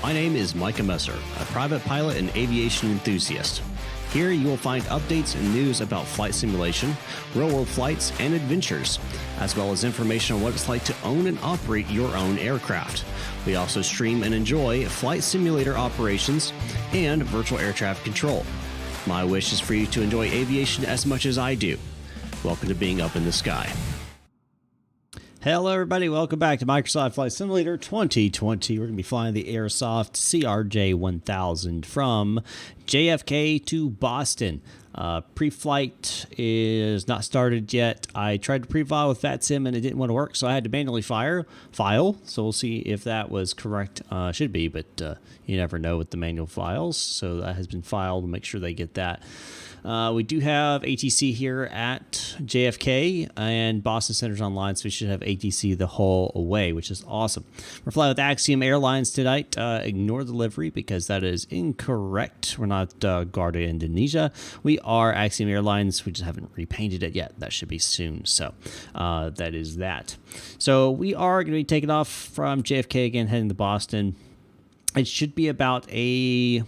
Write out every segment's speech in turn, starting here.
My name is Micah, a private pilot and aviation enthusiast. Here you will find updates and news about flight simulation, real-world flights, and adventures, as well as information on what it's like to own and operate your own aircraft. We also stream and enjoy flight simulator operations and virtual air traffic control. My wish is for you to enjoy aviation as much as I do. Welcome to being up in the sky. Hello everybody, welcome back to Microsoft Flight Simulator 2020. We're going to be flying the Airsoft CRJ1000 from JFK to Boston. Pre-flight is not started yet. I tried to pre-file with VATSIM and it didn't want to work, so I had to manually file. So we'll see if that was correct. Should be, but you never know with the manual files. So that has been filed. We'll make sure they get that. We do have ATC here at JFK, and Boston Center's online, so we should have ATC the whole way, which is awesome. We're flying with Axiom Airlines tonight. Ignore the livery because that is incorrect. We're not Garda Indonesia. We are Axiom Airlines. We just haven't repainted it yet. That should be soon. So that is that. So we are going to be taking off from JFK again, heading to Boston. It should be about a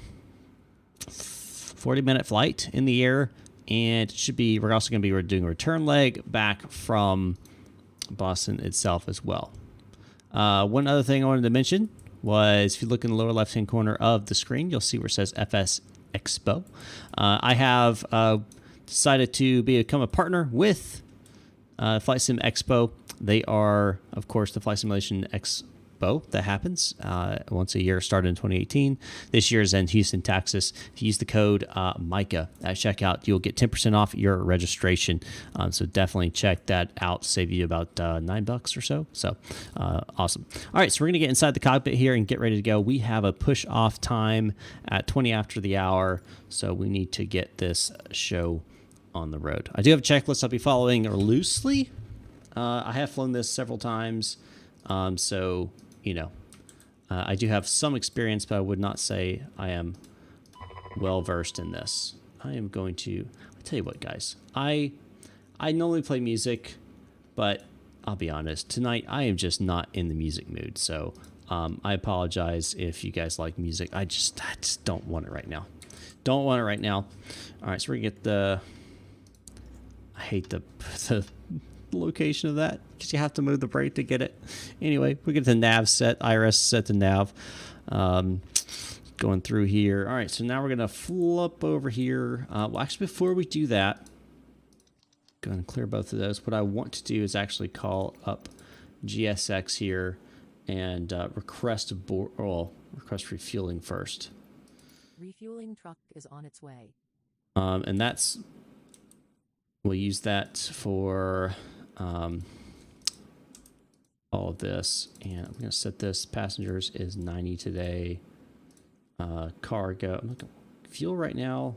40-minute flight in the air, and it should be, we're also going to be doing a return leg back from Boston itself as well. One other thing I wanted to mention was, if you look in the lower left-hand corner of the screen, you'll see where it says FS Expo. I have decided to become a partner with Flight Sim Expo. They are, of course, the Flight Simulation Expo that happens once a year, started in 2018. This year is in Houston, Texas. If you use the code Micah at checkout, you'll get 10% off your registration. So definitely check that out. Save you about $9 or so. So awesome. All right, so we're going to get inside the cockpit here and get ready to go. We have a push off time at 20 after the hour, so we need to get this show on the road. I do have a checklist I'll be following loosely. I have flown this several times, so you know, I do have some experience, but I would not say I am well versed in this. I am going to, I'll tell you what, guys, I normally play music, but I'll be honest, tonight I am just not in the music mood. So I apologize if you guys like music. I just don't want it right now. Don't want it right now. All right, so we're gonna get the, I hate the location of that because you have to move the brake to get it. Anyway, we get the nav set, IRS set to nav. Going through here. All right, so now we're gonna flip over here. Well, actually, before we do that, go ahead and clear both of those. What I want to do is actually call up GSX here and request refueling first. Refueling truck is on its way. And that's, we'll use that for all of this, and I'm going to set this. Passengers is 90 today. Cargo, I'm looking fuel right now.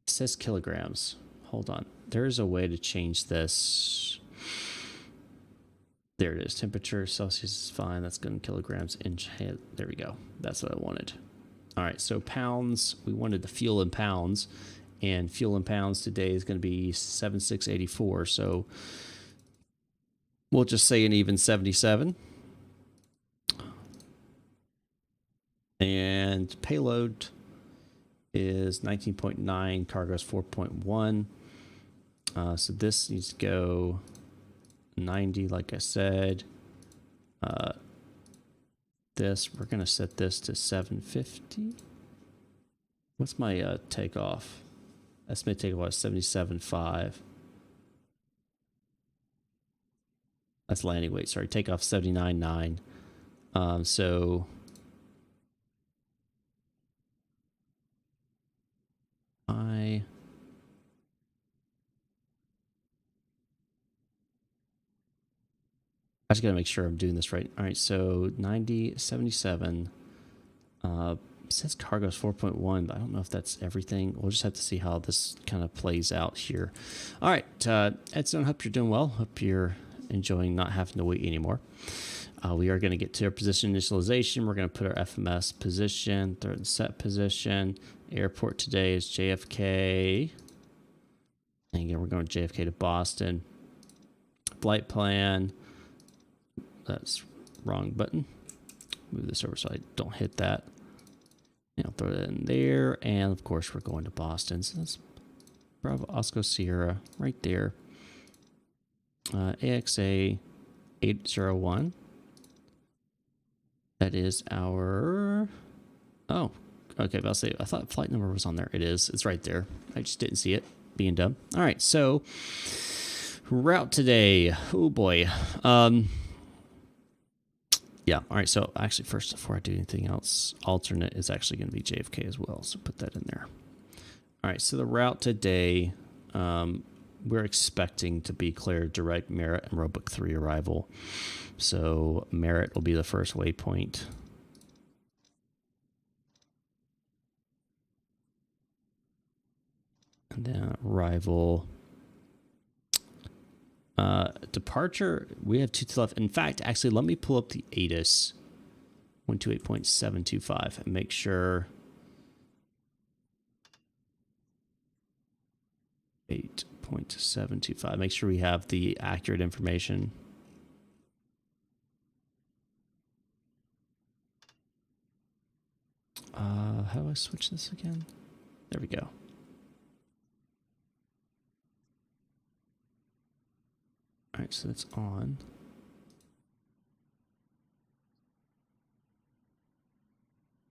It says kilograms. Hold on, there's a way to change this. There it is. Temperature Celsius is fine. That's going to kilograms inch. There we go. That's what I wanted. All right, so pounds. We wanted the fuel in pounds. And fuel in pounds today is going to be 7684. So we'll just say an even 77. And payload is 19.9. Cargo is 4.1. So this needs to go 90, like I said. This, we're going to set this to 750. What's my takeoff? Estimated takeoff is 77.5. That's landing weight. Sorry, takeoff 79.9. So I just gotta make sure I'm doing this right. All right, so 90, 77. It says cargo is 4.1, but I don't know if that's everything. We'll just have to see how this kind of plays out here. All right, Edson, hope you're doing well. Hope you're enjoying not having to wait anymore. We are going to get to our position initialization. We're going to put our FMS position, third and set position. Airport today is JFK. And again, we're going to JFK to Boston. Flight plan. That's wrong button. move this over so I don't hit that. And I'll throw that in there. And of course, we're going to Boston. So that's Bravo Oscar Sierra right there. AXA 801. That is our... Oh, okay. I'll say, I thought flight number was on there. It is. It's right there. I just didn't see it. Being dumb. All right. So, route today. Oh, boy. Yeah. All right. So, actually, first, before I do anything else, alternate is actually going to be JFK as well. So, put that in there. All right. So, the route today, we're expecting to be cleared direct Merritt and Roebuck 3 arrival. So, Merritt will be the first waypoint. And then arrival. Departure, we have 2 to left. In fact, actually, let me pull up the ATIS 128.725 and make sure 8.725. Make sure we have the accurate information. How do I switch this again? There we go. All right, so that's on.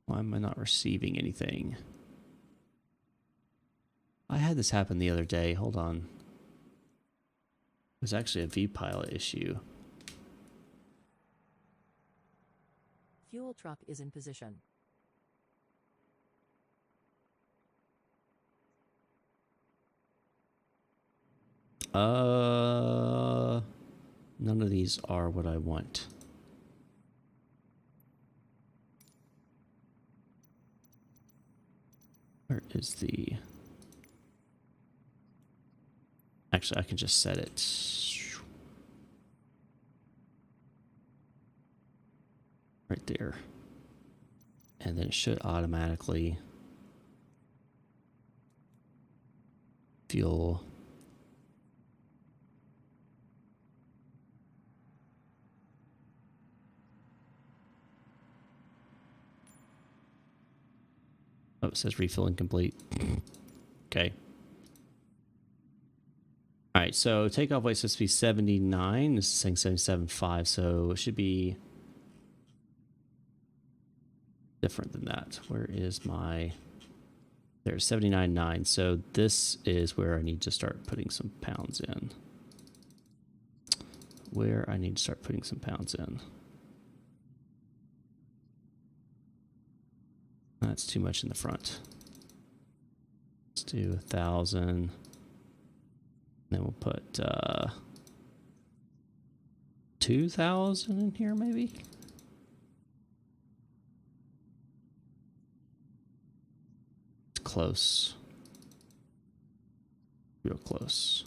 Why am I not receiving anything? I had this happen the other day. Hold on. It was actually a vPilot issue. Fuel truck is in position. None of these are what I want. Where is the... Actually, I can just set it. Right there. And then it should automatically fuel. Oh, it says refill incomplete. Okay. All right, so takeoff weight is supposed to be 79. This is saying 77.5, so it should be different than that. Where is my... There's 79.9. So this is where I need to start putting some pounds in. Where I need to start putting some pounds in. That's too much in the front. Let's do 1,000. Then we'll put 2,000 in here, maybe. It's close. Real close.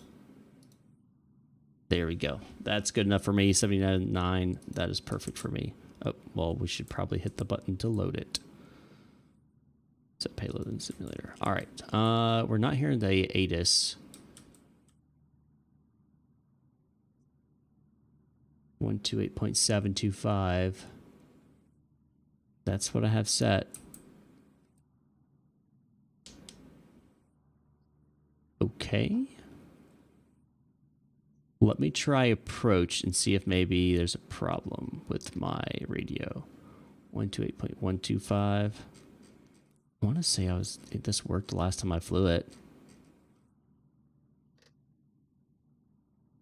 There we go. That's good enough for me. 79.9. That is perfect for me. Oh, well, we should probably hit the button to load it. Set payload in simulator. All right. We're not hearing the ATIS. 128.725. That's what I have set. Okay. Let me try approach and see if maybe there's a problem with my radio. 128.125. I want to say this worked the last time I flew it.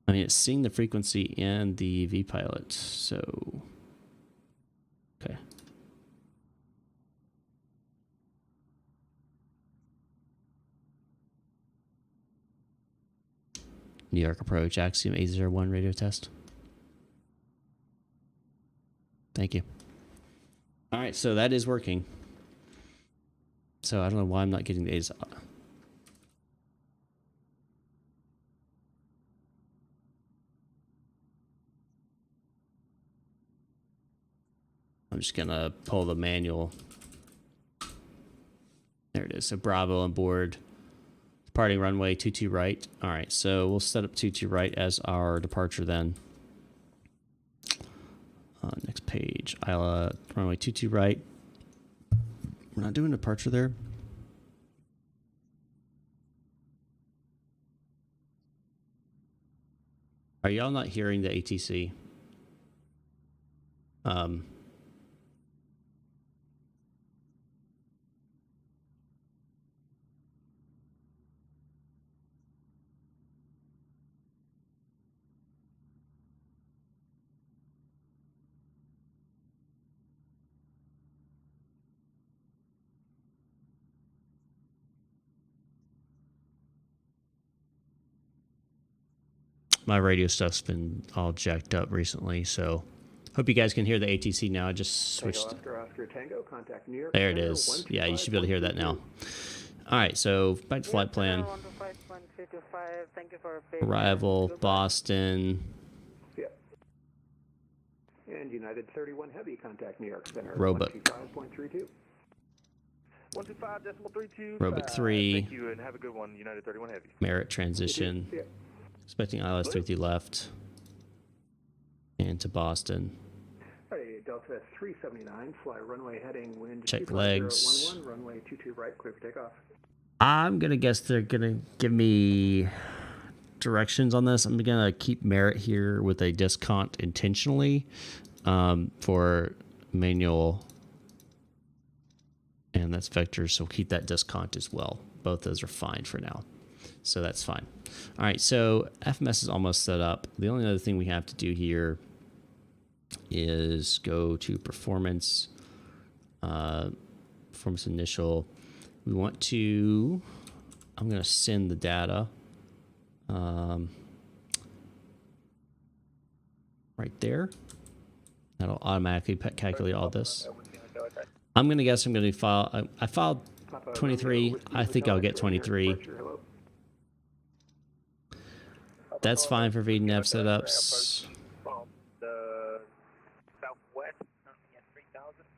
I mean, it's seeing the frequency in the vPilot, so... Okay. New York approach, Axiom 801 radio test. Thank you. All right, so that is working. So I don't know why I'm not getting the ATIS. I'm just gonna pull the manual. There it is. So Bravo on board. Departing runway 22 right. All right, so we'll set up 22 right as our departure then. Next page, Isla, runway 22 right. We're not doing departure there. Are y'all not hearing the ATC? My radio stuff's been all jacked up recently, so hope you guys can hear the ATC now. I just switched. Oscar, Tango, contact New York There it Center, is. Yeah, you should be able to hear that now. All right, so back to flight plan. Arrival, Boston. Yep. And United 31 Heavy, contact New York Center, Roebuck. 125.32. 125.32. Roebuck 3. Thank you, and have a good one, United 31 Heavy. Merit transition. Yep. Expecting ILS 33 left. And to Boston. Alright, Delta 379, fly runway heading wind. Check legs. 25011, runway 22 right, clear for takeoff. I'm going to guess they're going to give me directions on this. I'm going to keep Merit here with a discount intentionally for manual. And that's vector, so keep that discount as well. Both those are fine for now. So that's fine. All right, so FMS is almost set up. The only other thing we have to do here is go to performance, performance initial. We want to, I'm going to send the data right there. That'll automatically calculate all this. I'm going to guess I'm going to file, I filed 23. I think I'll get 23. That's fine for VNAV setups.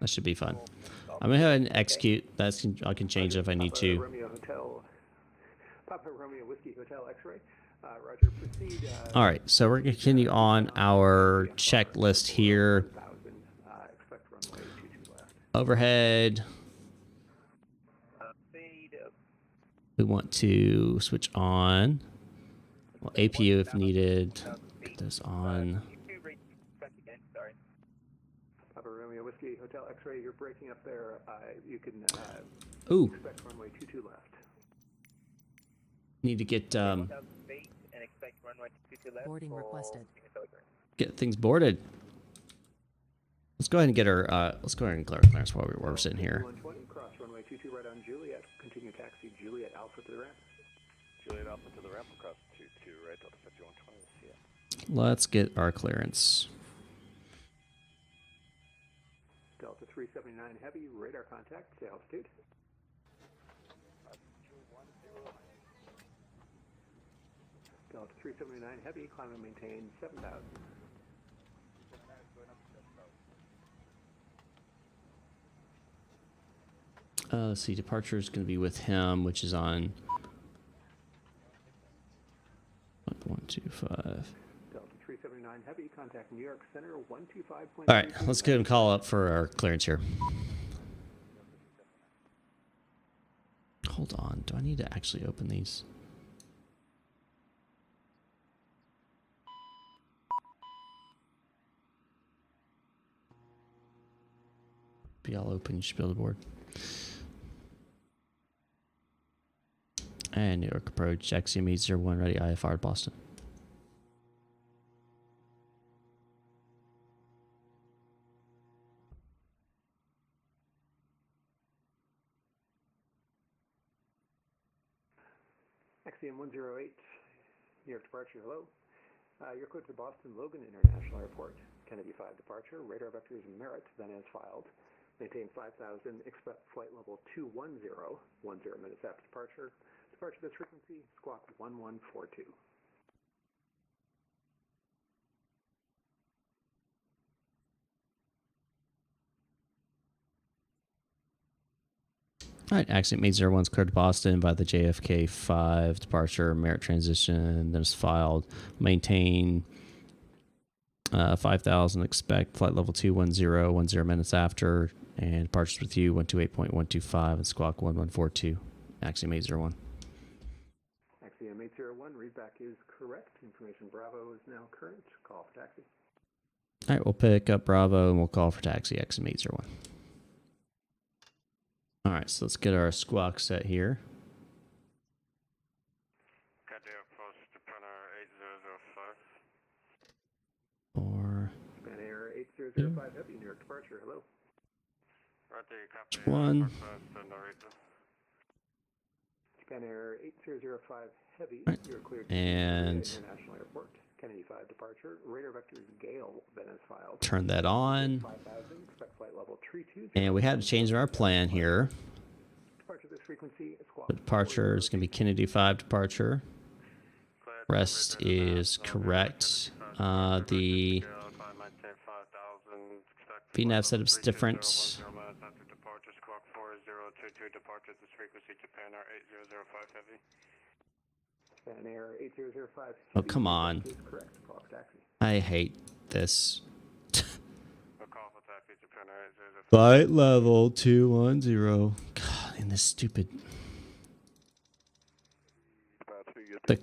That should be fine. I'm going to go ahead and execute. That's, I can change it if I need to. Papa Romeo Whiskey Hotel X-ray. Roger, proceed. All right, so we're going to continue on our checklist here. Expect runway 22 left. Overhead. We want to switch on. Well, APU if needed. Put this on. Papa Romeo Whiskey Hotel X-ray, you're breaking up there. You can expect runway 22 left. Need to get Boarding requested. get things boarded. Let's go ahead and get our let's go ahead and clear our clearance while we're sitting here. 120, cross runway 22 right on Juliet. Continue taxi Juliet Alpha to the ramp. Juliet Alpha to the ramp, across 22 right, Delta 5120, see ya. Let's get our clearance. Delta 379 Heavy, radar contact, say altitude. Delta 379 Heavy, climb and maintain 7,000. Let's see, departure is going to be with him, which is on 125. Delta 379 Heavy, contact New York Center, 125. All right, let's go ahead and call up for our clearance here. Hold on, do I need to actually open these? Be all open, you should be able to board. And New York approach, Axiom 801 ready, IFR Boston. Axiom 108, New York departure, hello. You're cleared to Boston Logan International Airport. Kennedy 5 departure, radar vectors Merit, then as filed. Maintain 5,000, expect flight level 210, 10 minutes after departure. Departure this frequency, squawk 1142. All right, Axiom 801's cleared to Boston by the JFK 5 departure, Merit transition, then it's filed. Maintain 5,000 expect flight level 210, 10 minutes after, and departures with you 128.125 and squawk 1142. Axiom 801. Axiom 801, readback is correct. Information Bravo is now current. Call for taxi. All right, we'll pick up Bravo and we'll call for taxi Axiom 801. All right, so let's get our squawk set here. Or Japan Air 8005 Heavy, New York departure. Hello. one. Japan Air 8005 Heavy, Right. you're cleared And International Airport. Kennedy 5 departure. Radar vectors Gale then is filed. turn that on. 5000, expect flight level 320. And we had to change our plan here. Departure this frequency, squawk. The departure is going to be Kennedy 5 departure. Rest is correct. The VNAV setup's different. Japan Air 8005 Oh, come on. is correct. Call for taxi. I hate this. Flight level 210. God, and this stupid. The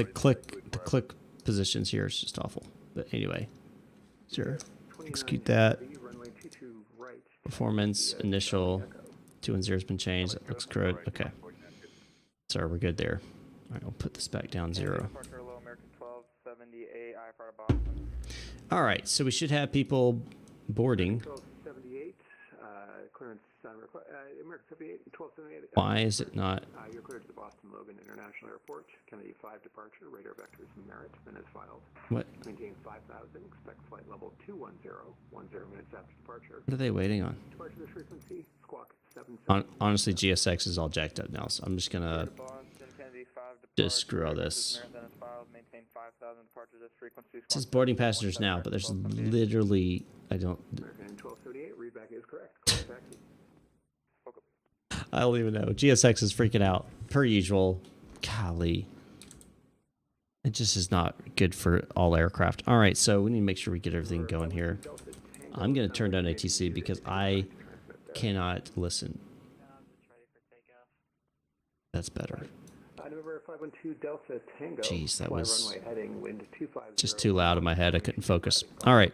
click positions here is just awful. But anyway, sure. Execute that. Runway 22 right. Performance initial 210 has been changed. That looks good. Okay. Sorry, we're good there. All right, we'll put this back down 0. All right, so we should have people boarding. 1278, clearance American 78, 1278. Why is it not? You're cleared to the Boston Logan International Airport. Kennedy 5 departure. Radar vectors Merit then is filed. What? Maintain 5000. Expect flight level 210. 10 minutes after departure. What are they waiting on? Departure this frequency. Squawk 77. Honestly, GSX is all jacked up now, so I'm just gonna just screw all this. It says boarding passengers now, but there's literally I don't. American 1278. Readback is correct. Call taxi. I don't even know. GSX is freaking out per usual. Golly, it just is not good for all aircraft. All right, so we need to make sure we get everything going here. I'm gonna turn down ATC because I cannot listen. That's better. November 512 Delta Tango. Jeez, that Fly was runway heading wind 250. just too loud in my head. I couldn't focus. All right.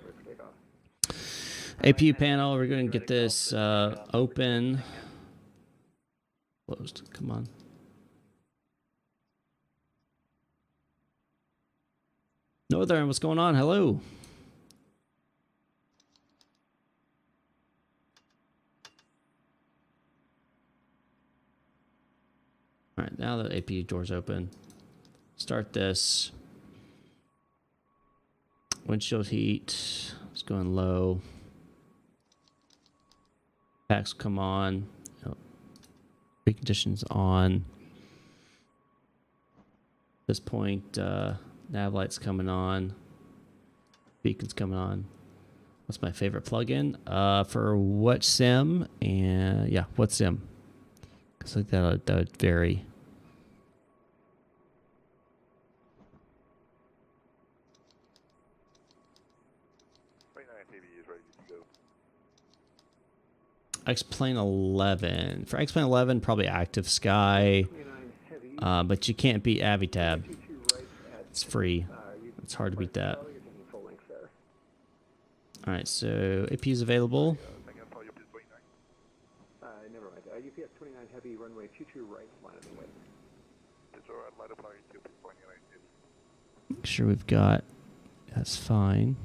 APU panel. We're going to get this open. Closed. Come on. Northern, what's going on? Hello. All right, now that APU door's open, start this. Windshield heat is going low. Packs come on. Preconditions on. At this point, nav light's coming on. Beacon's coming on. What's my favorite plugin? For what sim? And yeah, what sim? Because like that would vary. X-Plane 11. For X-Plane 11, probably Active Sky. But you can't beat Avitab. It's free. It's hard to beat that. Alright, so AP is available. Never mind. UPS 29 heavy, runway 22 right, line of the wind. Make sure we've got. That's fine.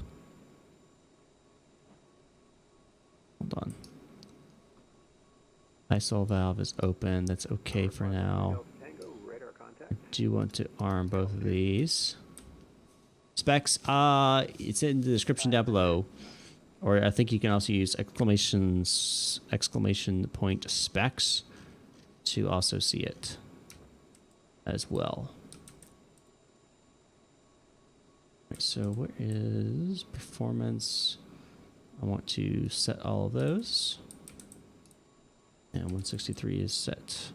Hold on. ISOL valve is open. That's okay for now. I do want to arm both of these. Specs, it's in the description down below. Or I think you can also use exclamation point specs to also see it as well. Right, so where is performance? I want to set all of those. And 163 is set.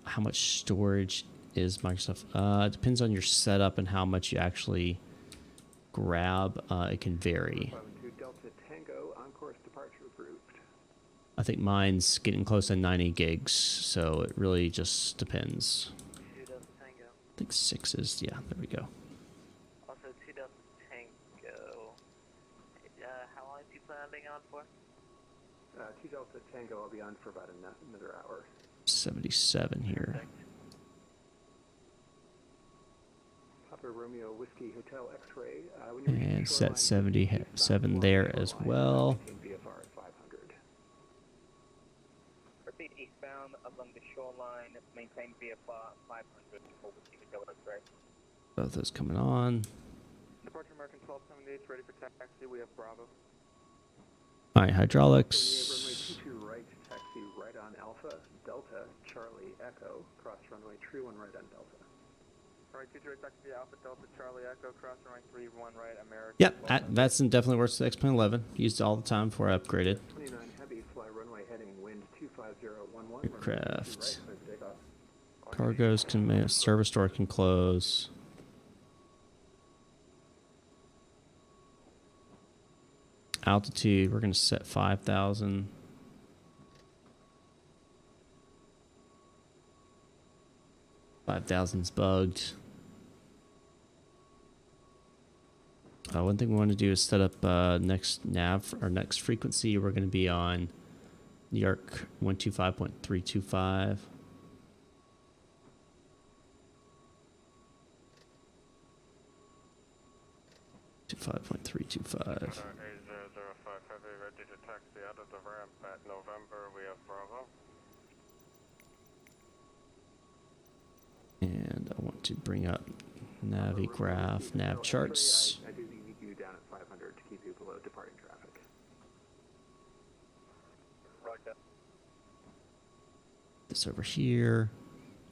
How much storage is Microsoft. It depends on your setup and how much you actually grab. It can vary. 512 Delta Tango, on course departure approved. I think mine's getting close to 90 gigs, so it really just depends. 2 Delta Tango. I think 6 is, yeah, there we go. Also 2 Delta Tango. How long is he planning on for? 2 Delta Tango, I'll be on for about another hour. 77 here. Perfect. Papa Romeo Whiskey Hotel X-Ray. And set 77 there as well. VFR at 500. Repeat eastbound along the shoreline, maintain VFR 500 for Whiskey Hotel X-ray. Both those coming on. Departure American 1278, ready for taxi. We have Bravo. All right, Runway hydraulics. 22 right, taxi right on Alpha, Delta, Charlie, Echo, cross runway 31 right on Delta. Alright, 23 right, taxi Alpha, Delta, Charlie, Echo, cross runway 31 right, American. Yep, that's definitely works with X-Plane 11. Used it all the time before I upgraded. 29 heavy, fly runway heading wind 25011. Aircraft. Right, take off. Cargoes can, service door can close. Altitude, we're going to set 5,000. $5,000's bugged. One thing we want to do is set up next nav or next frequency. We're going to be on New York 125.325. To 5.325. 8005 heavy, ready to taxi out of the ramp at November. We have Bravo. And I want to bring up Navigraph, nav charts. I do need you down at 500 to keep you below departing traffic. Roger. This over here.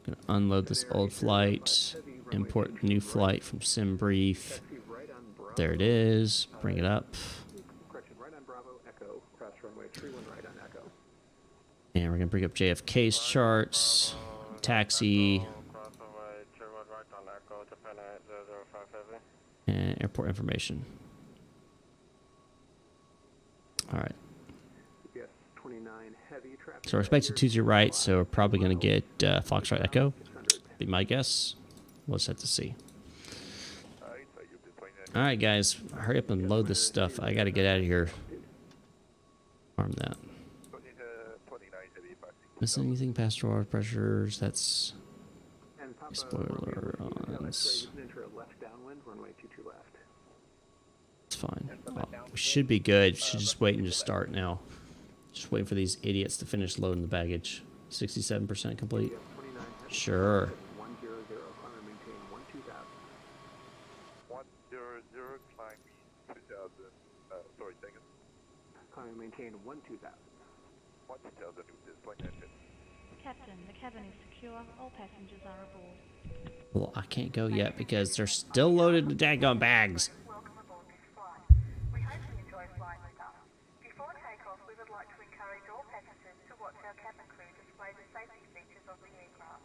Gonna unload this old flight. Import new flight from SimBrief. Taxi right on Bravo. There it is. Bring it up. Correction, right on Bravo, Echo, cross runway 31 right on Echo. And we're gonna bring up JFK's charts. Taxi. Cross runway 31 right on Echo, Japan 8005 heavy. And airport information. All right. Yes, 29 heavy traffic. So we're expecting 20 right, so we're probably going to get Foxtrot Echo. Be my guess. We'll just have to see. All right, guys, hurry up and load this stuff. I got to get out of here. Arm that. Missing anything past water pressures? That's And Papa spoiler Romeo on. Hotel It's X-ray, enter left downwind, runway 22 left. fine. Well, we should be good. Should just wait and just start now. Just waiting for these idiots to finish loading the baggage. 67% complete. Yes, 29 heavy. Sure. 100, climb and maintain 12000. 100, climb 2000. Sorry, second. Climb and maintain 12000. 1000 is flight engine. Captain, the cabin is secure. All passengers are aboard. Well, I can't go yet because they're still loaded in daggone bags. Welcome aboard this flight. We hope you enjoy flying with us. Before takeoff, we would like to encourage all passengers to watch our cabin crew display the safety features of the aircraft.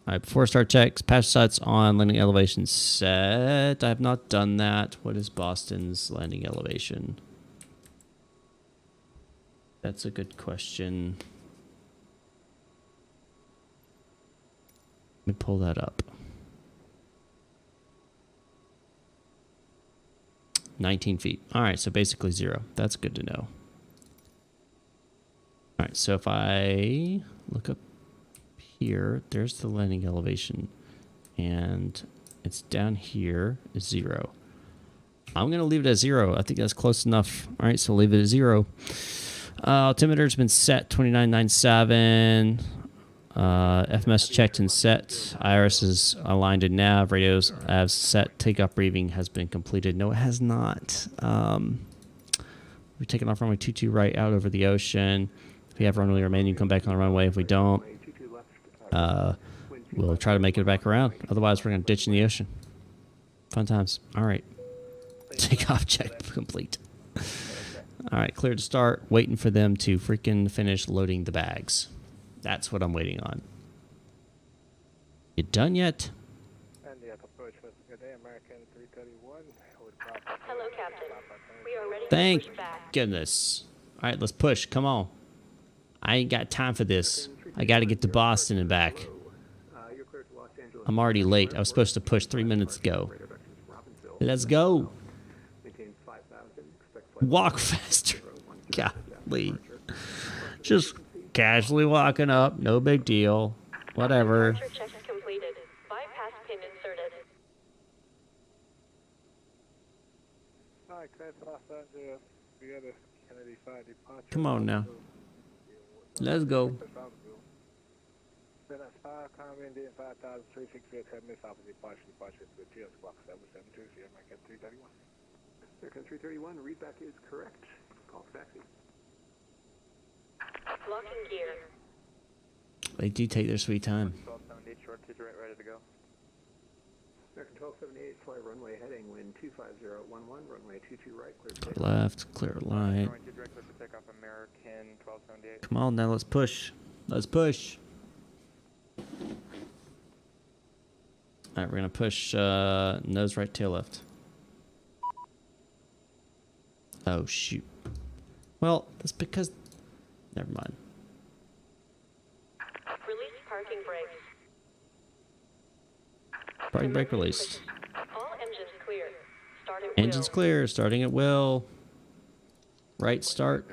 All right, before start checks, passenger sights on, landing elevation set. I have not done that. What is Boston's landing elevation? That's a good question. Let me pull that up. 19 feet. All right, so basically 0. That's good to know. All right, so if I look up here, there's the landing elevation, and it's down here is 0. I'm going to leave it at 0. I think that's close enough. All right, so leave it at 0. Altimeter's been set 2997. FMS checked and set. Iris is aligned in nav. Radios have set. Takeoff briefing has been completed. No, it has not. We've taken off runway 22 right out over the ocean. If we have runway remaining, come back on the runway. If we don't, we'll try to make it back around. Otherwise, we're going to ditch in the ocean. Fun times. All right. Takeoff check complete. All right, clear to start. Waiting for them to freaking finish loading the bags. That's what I'm waiting on. You done yet? And the approach was good day, American 331. Hello, Captain. We are ready Thank to push back. goodness. All right, let's push. Come on. I ain't got time for this. I got to get to Boston and back. You're cleared to Los Angeles. I'm already late. I was supposed to push 3 minutes ago. Let's go. Maintain 5,000. Expect flight Walk faster. Golly. Just casually walking up. No big deal. Whatever. Departure check completed. Bypass pin inserted. Alright, cleared to Los Angeles. We got a Kennedy 5 departure. Come on now. Let's go. Then that's 5, Convent, 5,368, 10 minutes opposite departure to GS Block 772, Sierra Mike 331. American 331, readback is correct. Call for taxi. Locking gear. They do take their sweet time. 1278, short to direct, ready to go. American 1278, fly runway heading, wind 25011, runway 22 right, clear to Clear take. left, clear right. Going to direct, to take off American 1278. Come on now, let's push. Let's push. Alright, we're gonna push nose right, tail left. Oh shoot. Well, that's because never mind. Release parking brakes. Parking brake released. All engines clear. Start at Engine's will. clear, starting at will. Right start.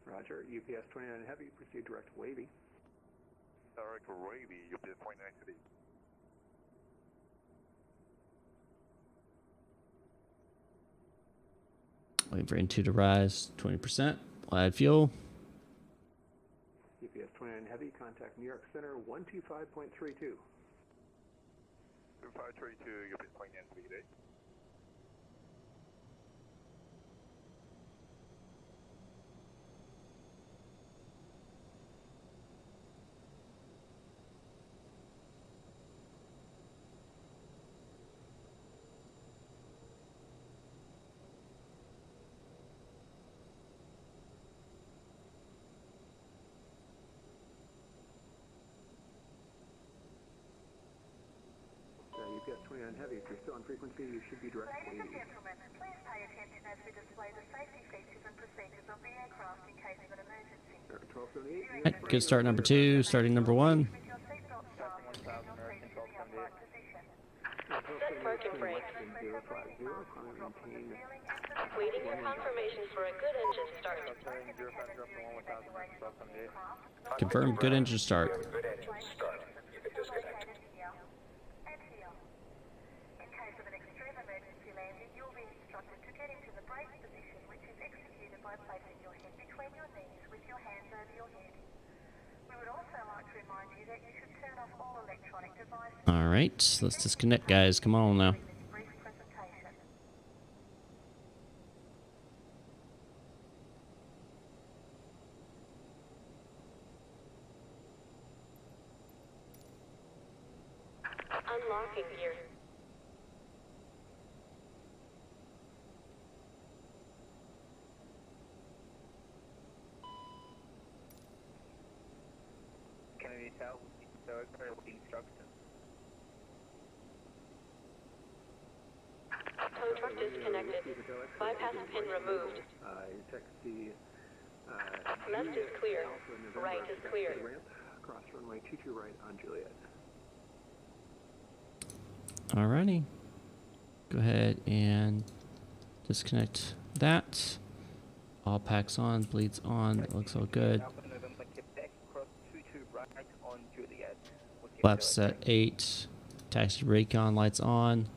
Roger, UPS 29 heavy, proceed direct wavy. Direct wavy, UPS 29 heavy. Waiting for N2 to rise 20%. We'll add fuel. UPS 29 heavy, contact New York Center 125.32. 2532, UPS 29 heavy. UPS 29 heavy, if you're still on frequency, you should be direct Ladies and wavy. gentlemen, please pay attention as we display the safety features and procedures of the aircraft in case of an emergency. American 1278, Alright, good start number 2, starting number 1. With your seatbelt fastened and your seat in the upright position. Set parking brakes. Waiting for confirmations for a good engine start. Confirm good engine start. And here. In case of an extreme emergency landing, you'll be instructed to get into the brace position, which is executed by placing your head between your knees with your hands over your head. We would also like to remind you that you should turn off all electronic devices. Alright, let's disconnect, guys. Come on now. During this brief presentation. Unlocking gear. Kennedy South, so it's clear with the instructions. Tow truck disconnected. Bypass pin removed. Text the Left is clear. Right is clear. ramp, cross runway 22 right on Juliet. Alrighty. Go ahead and disconnect that. All packs on, bleeds on. That looks all good. Alpha November Quebec, cross 22 right on Juliet. Left set 8. Taxi Raycon lights on.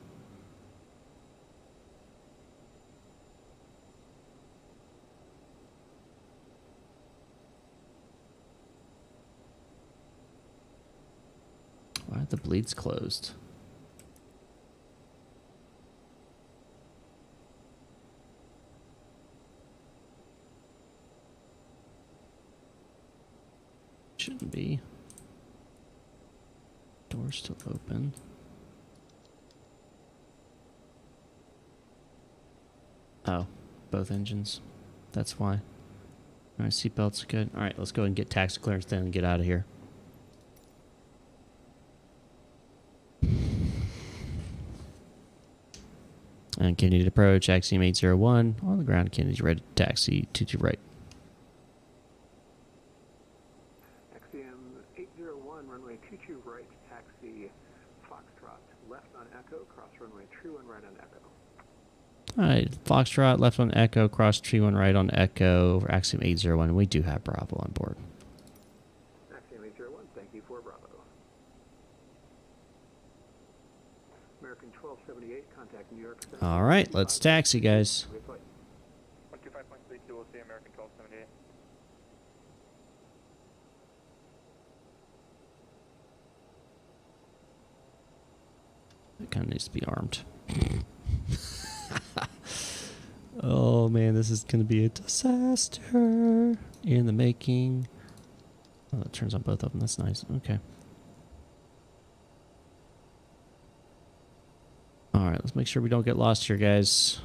Why are the bleeds closed? Shouldn't be. Door's still open. Oh, both engines. That's why. Alright, seatbelts are good. Alright, let's go and get taxi clearance then and get out of here. And Kennedy approach, Axiom 801. On the ground, Kennedy's ready to taxi 22 right. Axiom 801, runway 22 right, taxi Foxtrot, left on Echo, cross runway 31 right on Echo. Alright, Foxtrot, left on Echo, cross tree 1 right on Echo, for Axiom 801. We do have Bravo on board. Axiom 801, thank you for Bravo. American 1278, contact New York. Alright, let's taxi, guys. 125.32, we'll see American 1278. It kind of needs to be armed. Oh man, this is going to be a disaster in the making. Oh, it turns on both of them. That's nice. Okay. Alright, let's make sure we don't get lost here, guys.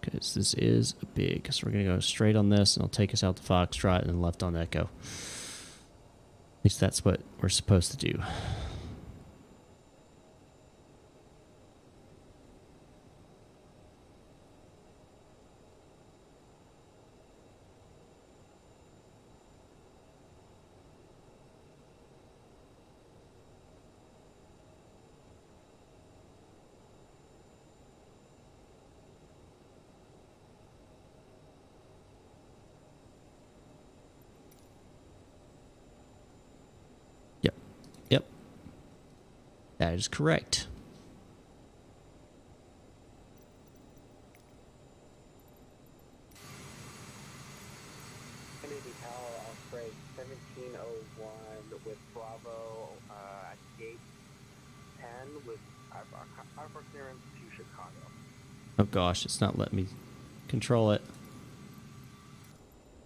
Because this is big. So we're going to go straight on this, and it'll take us out to Foxtrot and then left on Echo. At least that's what we're supposed to do. Yep. That is correct. Kennedy Tower on freight 1701 with Bravo at gate 10 with IFR clearance to Chicago. Oh gosh, it's not letting me control it.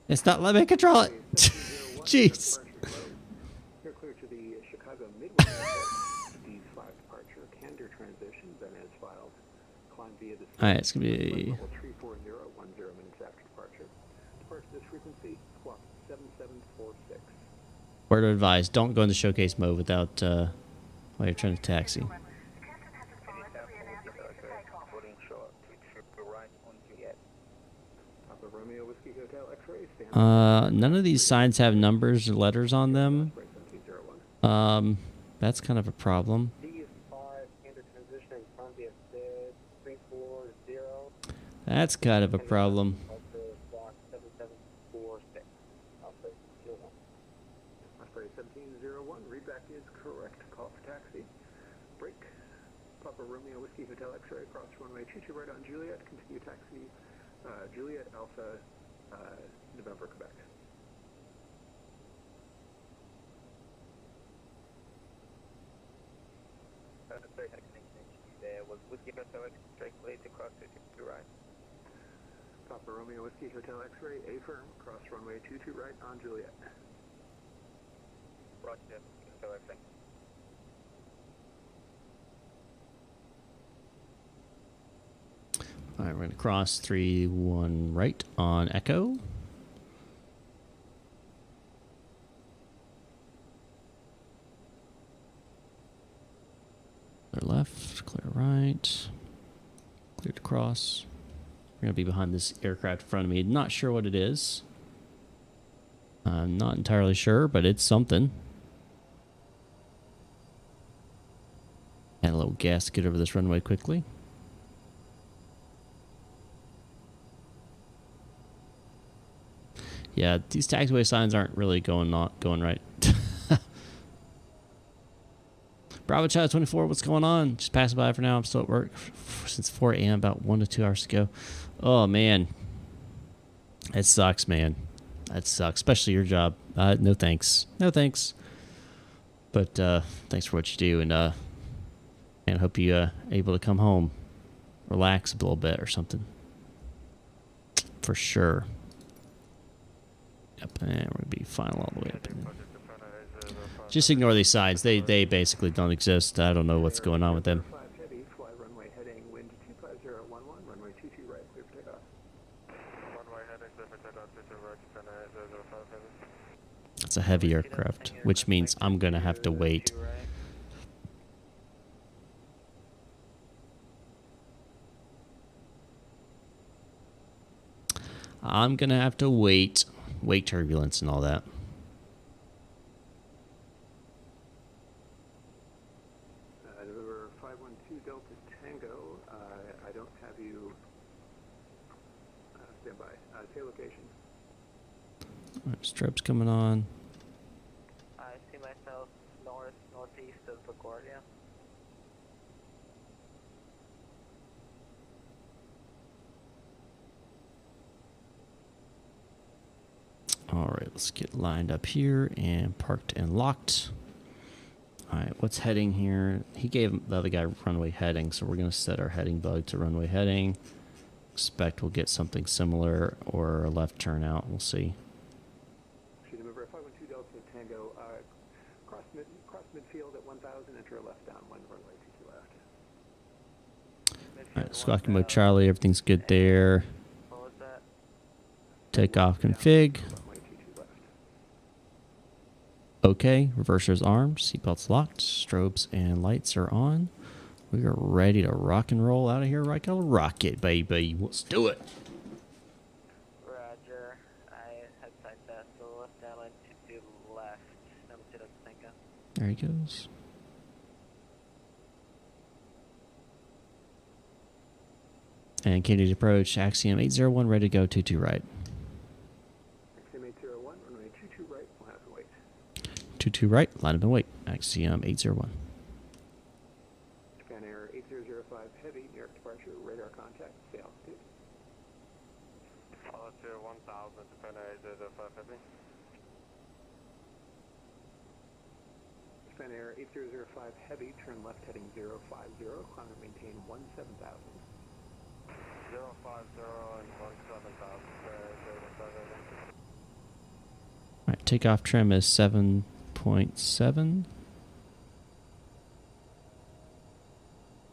It's not letting me control it. Jeez. You're clear to the Chicago Midway Airport. D5 departure, Candor transition, then as filed. Climb via the Alright, it's going to be... 340, 10 minutes after departure. Depart to this frequency, squawk 7746. Word of advice, don't go into showcase mode without, while you're trying to taxi. Papa Romeo Whiskey Hotel X-ray, stand None of these signs have numbers or letters on them. 1701. That's kind of a problem. D5 Candor transition, climb via 340. That's kind of a problem. Also squawk 7746. Alpha 01. Osprey 1701, readback is correct. Call for taxi. Break. Papa Romeo Whiskey Hotel X-ray, cross runway 22 right on Juliet. Continue taxi Juliet Alpha November, Quebec. Sorry, there was Whiskey Hotel X-ray cleared to cross 22 right. Papa Romeo Whiskey Hotel X-ray, A-firm, cross runway 22 right on Juliet. Roger, Hotel X-ray. Alright, we're going to cross 3-1 right on Echo. Clear left, clear right, clear to cross. We're going to be behind this aircraft in front of me. Not sure what it is. I'm not entirely sure, but it's something. Add a little gas to get over this runway quickly. Yeah, these taxiway signs aren't really going right. Bravo Child 24, what's going on? Just passing by for now. I'm still at work since 4 a.m. about 1 to 2 hours ago. Oh man, it sucks, man. That sucks, especially your job. No thanks, no thanks. But thanks for what you do, and I hope you able to come home, relax a little bit or something. For sure. Yep, and we're gonna be final all the way up. Just ignore these signs. They basically don't exist. I don't know what's going on with them. Heavy, fly runway heading, wind 25011, runway 22 right, clear for takeoff. Runway heading, clear for takeoff, 22 right, 005 heavy. It's a heavy aircraft, which means I'm gonna have to wait. I'm going to have to wait turbulence and all that. November 512 Delta Tango. I don't have you stand by. Say location. All right, stripes coming on. I see myself northeast of LaGuardia. All right, let's get lined up here and parked and locked. All right, what's heading here? He gave the other guy runway heading, so we're going to set our heading bug to runway heading. Expect we'll get something similar or a left turn out. We'll see. November 512 Delta Tango. Cross midfield at 1,000. Enter left down 1 runway 22 left. All right, squawking mode Charlie. Everything's good there. What was that? Takeoff config. Runway 22 left. Okay, reversers armed, seatbelts locked, strobes and lights are on. We are ready to rock and roll out of here like a rocket, baby. Let's do it. Roger. I had sight that, so left down to the left. Number 2 Delta Tango. There he goes. And continued approach, Axiom 801, ready to go, 22 right. Axiom 801, runway 22 right. We'll have to wait. 22 right, line up and wait. Axiom 801. Japan Air 8005 Heavy, New York departure, radar contact, stay altitude. Altitude 1000, Japan Air 8005 Heavy. Japan Air 8005 Heavy, turn left heading 050, climb and maintain 17,000. 050 and 17,000, All right, takeoff trim is 7.7.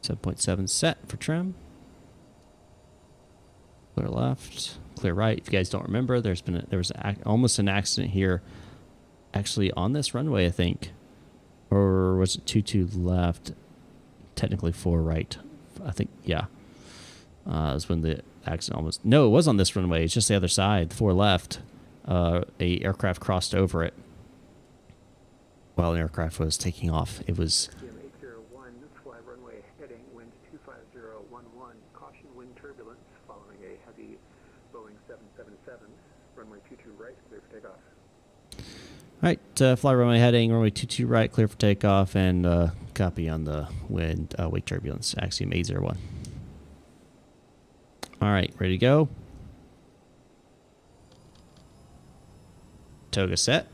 7.7 set for trim. Clear left, clear right. If you guys don't remember, there was almost an accident here, actually on this runway, I think, or was it 22 left? Technically 4 right. I think, yeah. It was when the accident almost. No, it was on this runway. It's just the other side, 4 left. A aircraft crossed over it while an aircraft was taking off. It was. Axiom 801, fly runway heading, wind 25011, caution wind turbulence following a heavy Boeing 777, runway 22 right, clear for takeoff. All right, fly runway heading, runway 22 right, clear for takeoff, and copy on the wind wake turbulence, Axiom 801. All right, ready to go. Toga set.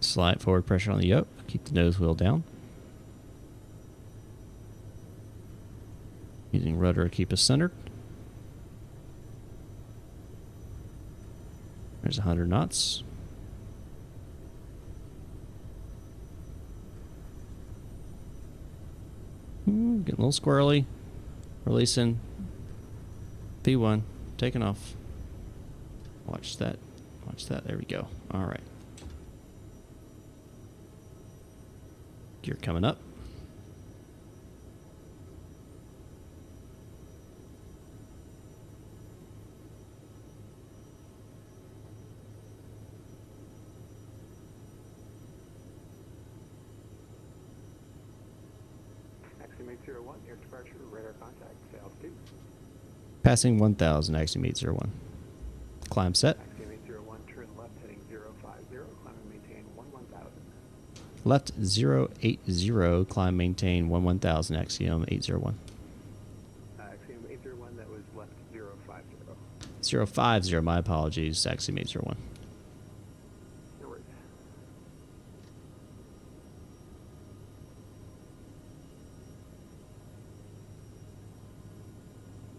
Slight forward pressure on the yoke. Keep the nose wheel down. Using rudder to keep us centered. There's 100 knots. Getting a little squirrely. Releasing. P1. Taking off. Watch that. Watch that. There we go. All right. Gear coming up. Axiom 801, air departure, radar contact, stay altitude. Passing 1,000, Axiom 801. Climb set. Axiom 801, turn left heading 050, climb and maintain 11,000. Left 080, climb, maintain 11,000, Axiom 801. Axiom 801, that was left 050. 050, my apologies, Axiom 801. No worries.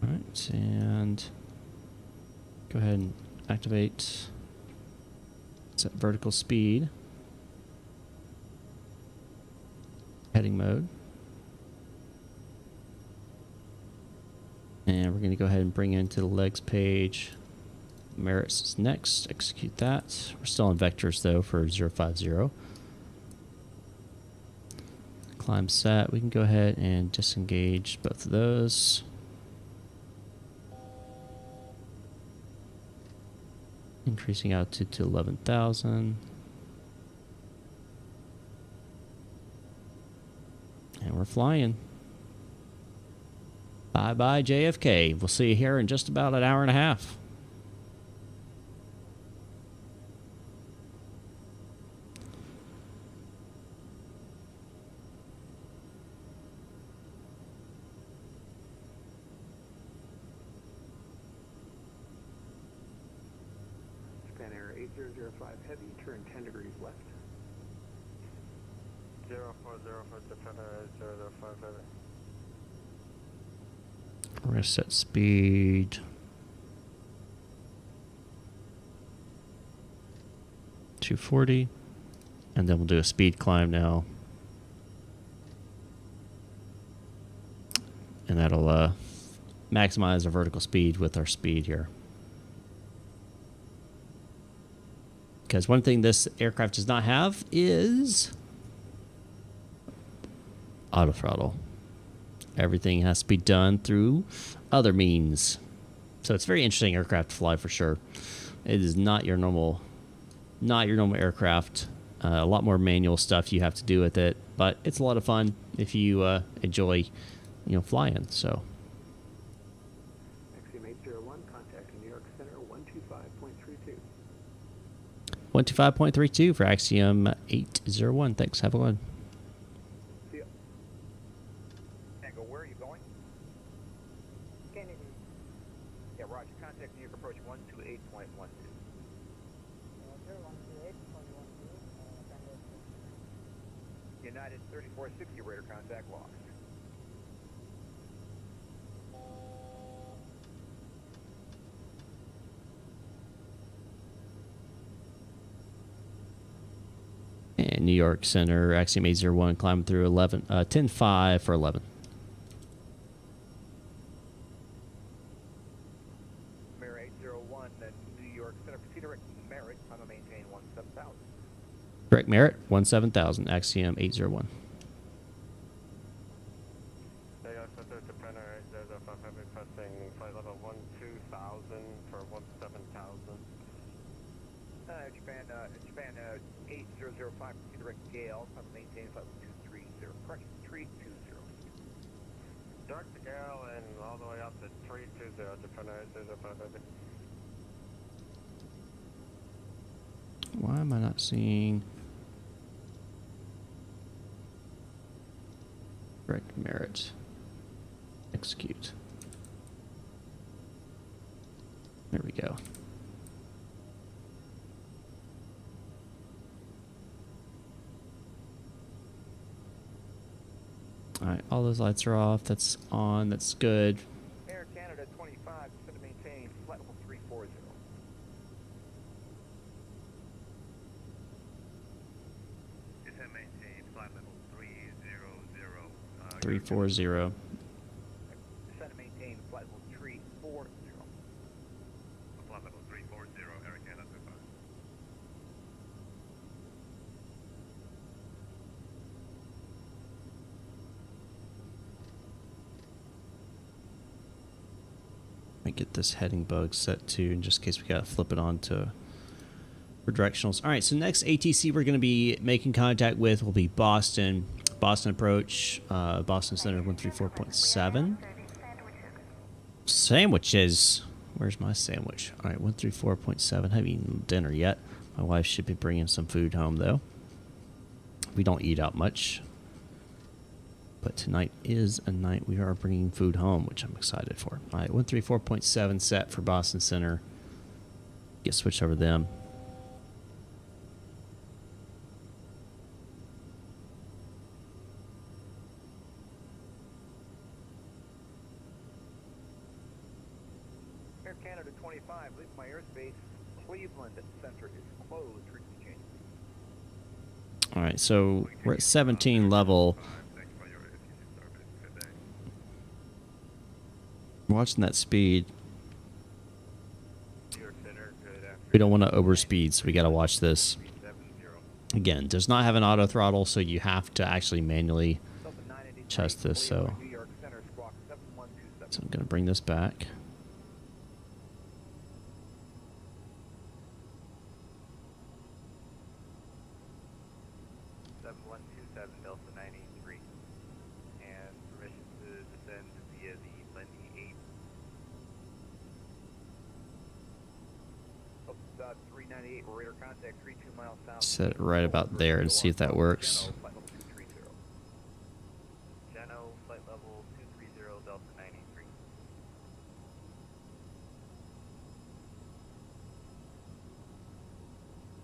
All right, and go ahead and activate set vertical speed. Heading mode. And we're going to go ahead and bring into the legs page. Merits is next. Execute that. We're still on vectors though for 050. Climb set. We can go ahead and disengage both of those. Increasing altitude to 11,000. And we're flying. Bye-bye, JFK. We'll see you here in just about an hour and a half. Japan Air 8005 Heavy, turn 10 degrees left. 040 for Japan Air 8005 Heavy. We're going to set speed. .240. And then we'll do a speed climb now. And that'll maximize our vertical speed with our speed here. Because one thing this aircraft does not have is auto throttle. Everything has to be done through other means. So it's a very interesting aircraft to fly for sure. It is not your normal aircraft. A lot more manual stuff you have to do with it, but it's a lot of fun if you enjoy, flying. So. Axiom 801, contacting New York Center 125.32. 125.32 for Axiom 801. Thanks. Have a good one. See ya. Tango, where are you going? Kennedy. Yeah, Roger. Contact New York approach 128.12. 128.12. United 3460 radar contact lost. And New York Center, Axiom 801, climbing through 10.5 for 11. Mirror 801, then New York Center, proceed direct Merritt, climb and maintain 17,000. Direct Merritt, 17,000, Axiom 801. Japan Air 805 Heavy, requesting flight level 12,000 for 17,000. Japan 8005, proceed direct Gale, climb and maintain flight level 230, correction, 320. Direct to Gale and all the way up to 320, Japan Air 805 Heavy. Why am I not seeing direct Merritt? Execute. There we go. All right, all those lights are off. That's on. That's good. Air Canada 25, descend to maintain flight level 340. Descend maintain flight level 300. 340. Descend to maintain flight level 340. Flight level 340, Air Canada 25. Let me get this heading bug set to, in just in case we got to flip it on to for directionals. All right, so next ATC we're going to be making contact with will be Boston. Boston approach, Boston Center 134.7. Sandwiches. Where's my sandwich? All right, 134.7. Haven't eaten dinner yet. My wife should be bringing some food home, though. We don't eat out much. But tonight is a night we are bringing food home, which I'm excited for. All right, 134.7 set for Boston Center. Get switched over to them. Air Canada 25, leave my airspace. Cleveland Center is closed for exchange. All right, so we're at 17 level. Watching that speed. We don't want to overspeed, so we got to watch this. Again, does not have an auto throttle, so you have to actually manually test this, so New York Center, squawk 7127. I'm going to bring this back. Delta 93, and permission to descend via the Lindy 8. 398, radar contact 32 miles south. Set it right about there and see if that works. Geno, flight level 230, Delta 93.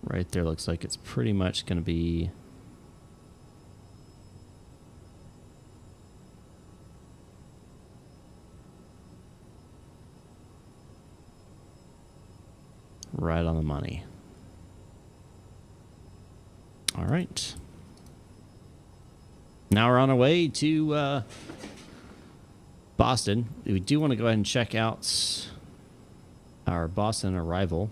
Right there looks like it's pretty much going to be right on the money. All right. Now we're on our way to Boston. We do want to go ahead and check out our Boston arrival.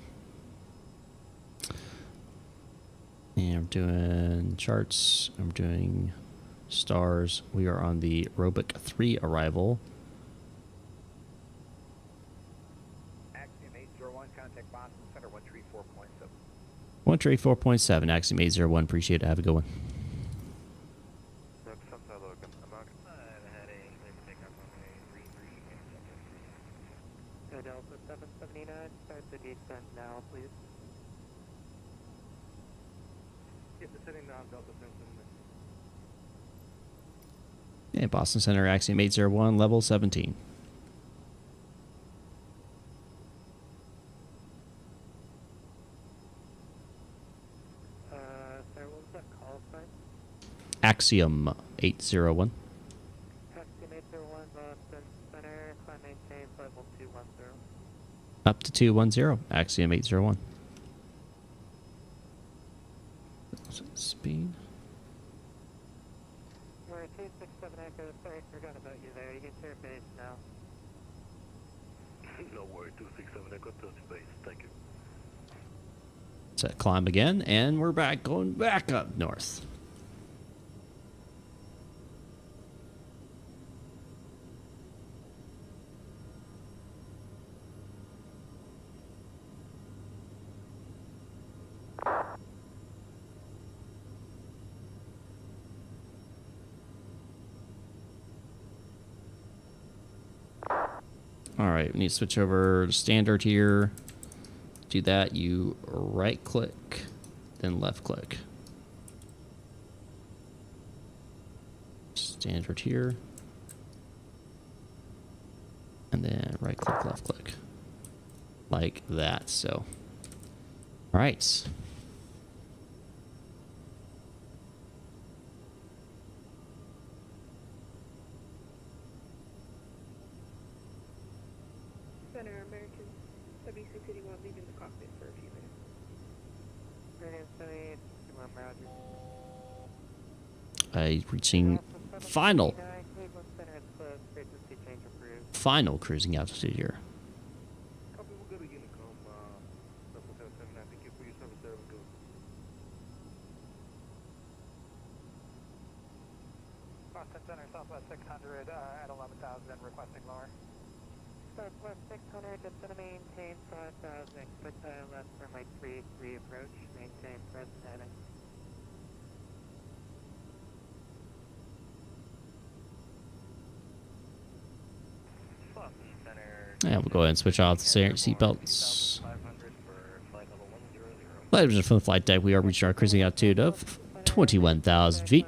And I'm doing charts. I'm doing stars. We are on the Roebuck 3 arrival. Axiom 801, contact Boston Center 134.7. 134.7, Axiom 801. Appreciate it. Have a good one. Delta 779, start the descent now, please. Get descending down Delta 779. Yeah, Boston Center, Axiom 801, level 17. Sir, what was that call sign? Axiom 801. Axiom 801, Boston Center, climb maintain, level 210. Up to 210, Axiom 801. Speed. We're at 267 Echo, sorry, forgot about you there. You get to your base now. No worry, 267 Echo, to space. Thank you. Set climb again, and we're back, going back up north. All right, we need to switch over to standard here. Do that, you right click, then left click. Standard here. And then right click, left click. Like that, so. All right. Center American 7681 leaving the cockpit for a few minutes. Reaching final cruising altitude here. Copy, we'll go to Honeycomb, level 779. Thank you for your service, sir. We'll go. Boston Center, Southwest 600 at 11,000, requesting lower. Southwest 600, just gonna maintain 5,000, quick left for my 3-3 approach, maintain present heading. Boston Center. And we'll go ahead and switch off the seatbelts. 500 for flight level 100. Ladies from the flight deck, we are reaching our cruising altitude of 21,000 feet.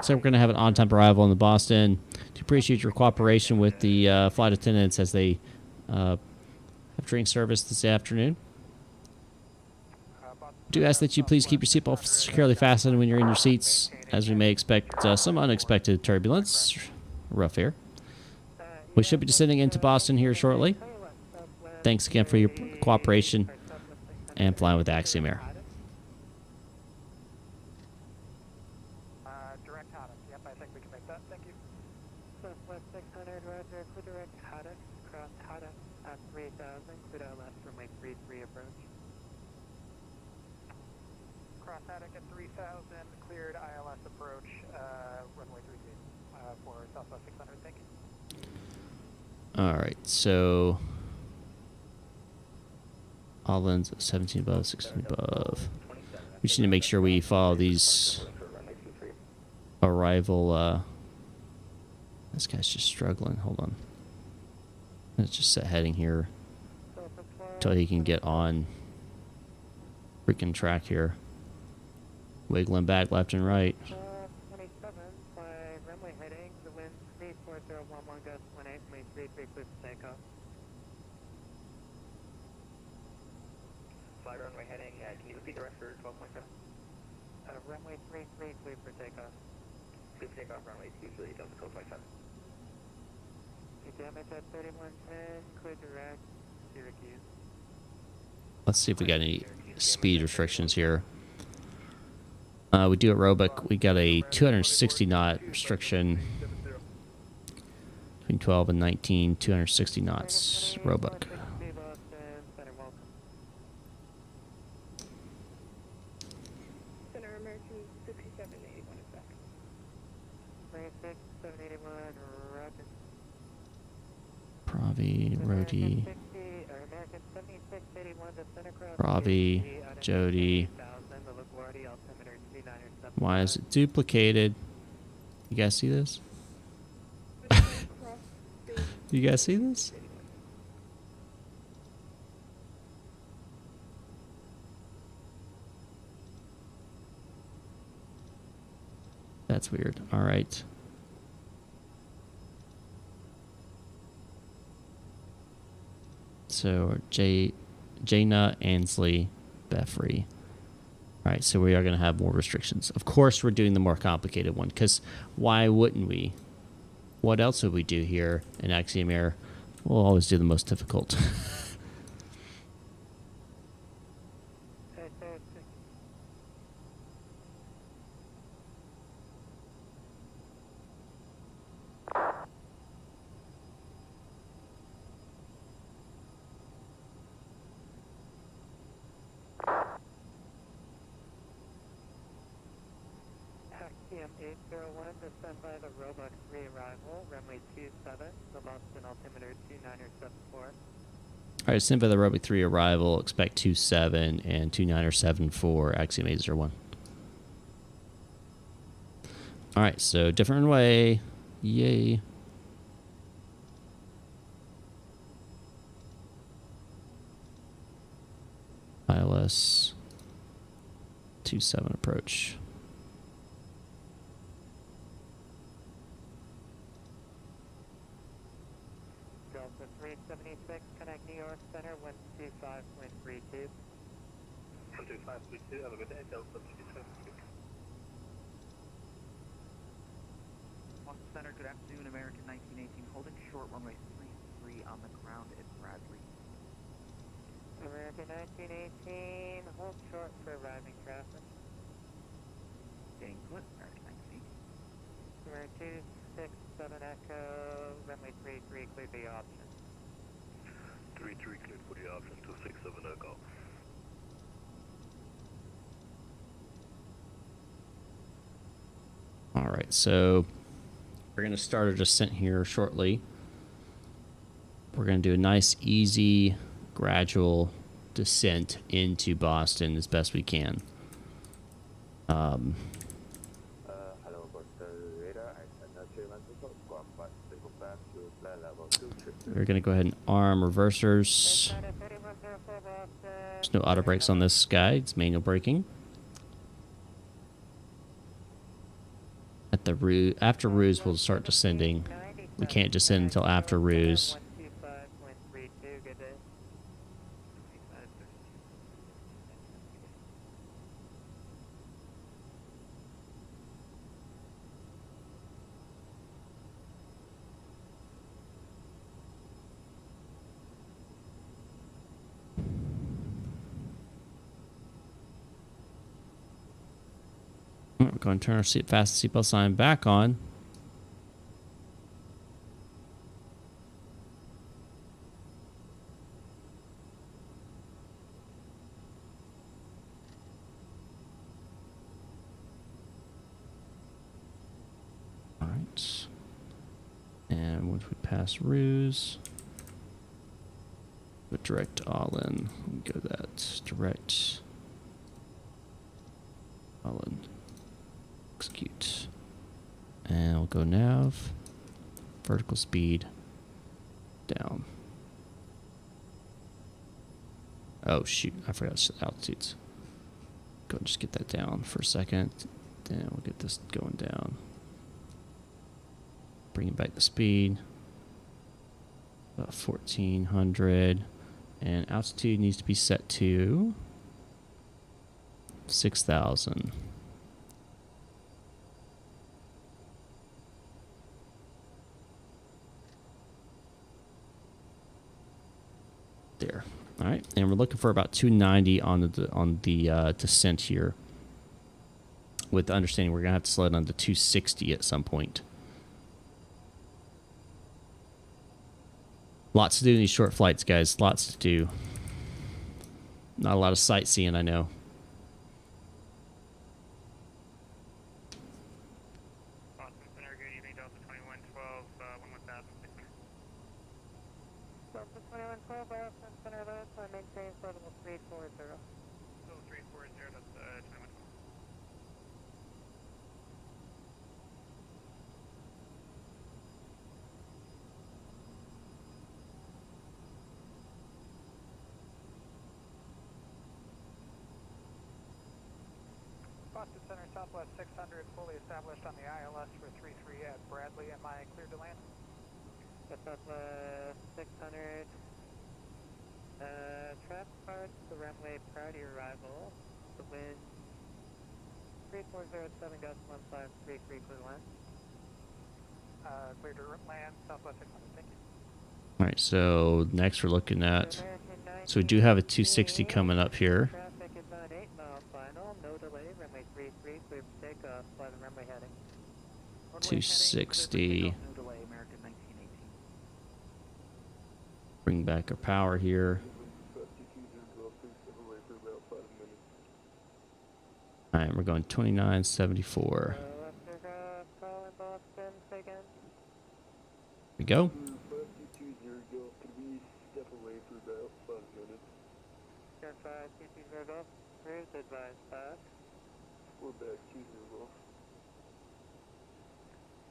So we're going to have an on-time arrival in the Boston. To appreciate your cooperation with the flight attendants as they have drink service this afternoon. Do ask that you please keep your seatbelt securely fastened when you're in your seats, as we may expect some unexpected turbulence. Rough air. We should be descending into Boston here shortly. Thanks again for your cooperation and flying with Axiom Air. Direct Haddock. Yep, I think we can make that. Thank you. Southwest 600, roger, clear direct Haddock, cross Haddock at 3,000, clear out left for my 3-3 approach. Cross Haddock at 3,000, cleared ILS approach, runway 38. for Southwest 600, thank you. All right, so all lens 17 above, 16 above. We just need to make sure we follow these arrival. This guy's just struggling. Hold on. Let's just set heading here until he can get on freaking track here. Wiggling back left and right. 27, by runway heading, the wind 34011 gust 18, may 33 clear for takeoff. Fly runway heading, can you repeat the rest for 12.7? Runway 33 clear for takeoff. Clear for takeoff, runway 2, usually Delta 12.7. Damage at 3110, clear direct, Syracuse. Let's see if we got any speed restrictions here. We do at Roebuck, we got a 260 knot restriction between 12 and 19, 260 knots, Roebuck. Center American 6781 is back. 781, roger. Pravi, Rodi, Pravi, Jody. Why is it duplicated? You guys see this? You guys see this? That's weird. All right. So Jaina, Ansley, Beffrey. All right, so we are going to have more restrictions. Of course, we're doing the more complicated one, because why wouldn't we? What else would we do here in Axiom Air? We'll always do the most difficult. Axiom 801, descend by the Roebuck 3 arrival, runway 27, the Boston altimeter 2974. All right, send by the Roebuck 3 arrival, expect 27 and 29 for Axiom 801. All right, so different way. Yay. ILS 27 approach. Delta 376, connect New York Center 125.32. 125.32, have a good day, Delta 376. Center, good afternoon, American 1918, holding short runway 33 on the ground at Bradley. American 1918, hold short for arriving traffic. Getting put, American 1918. American 267 Echo, runway 33, clear the option. 33 cleared for the option, 267 Echo. All right, so we're going to start our descent here shortly. We're going to do a nice, easy, gradual descent into Boston as best we can. Hello, radar. We're going to go ahead and arm reversers. There's no auto brakes on this guy. It's manual braking. At the after ruse, we'll start descending. We can't descend until after ruse. We're going to turn our fast seatbelt sign back on. All right. And once we pass Ruse, go direct all in. Go that direct all in. Execute. And we'll go nav. Vertical speed down. Oh shoot, I forgot to set altitudes. Go and just get that down for a second. Then we'll get this going down. Bring it back to speed. About 1400. And altitude needs to be set to 6,000. There. All right, and we're looking for about 290 on the descent here. With the understanding we're gonna have to slow down to 260 at some point. Lots to do in these short flights, guys. Lots to do. Not a lot of sightseeing, I know. Boston Center, good evening, Delta 2112, one with that. Delta 2112, Boston Center, I maintain flight level 340. Level 340, that's 2112. Boston Center, Southwest 600, fully established on the ILS for 33 at Bradley. Am I cleared to land? Southwest 600. Trap parts the runway prior to your arrival. The wind 3407 gust 1533 clear to land. Cleared to land, Southwest 600, thank you. All right, so next we're looking at. So we do have a 260 coming up here. Traffic is on 8 mile final, no delay, runway 33, clear for takeoff, fly the runway heading. 260. No delay, American 1918. Bring back our power here. All right, we're going 2974. Call in Boston, say again. We go. Turn 5, 220 Golf, cruise advised pass. We're back 20 Golf.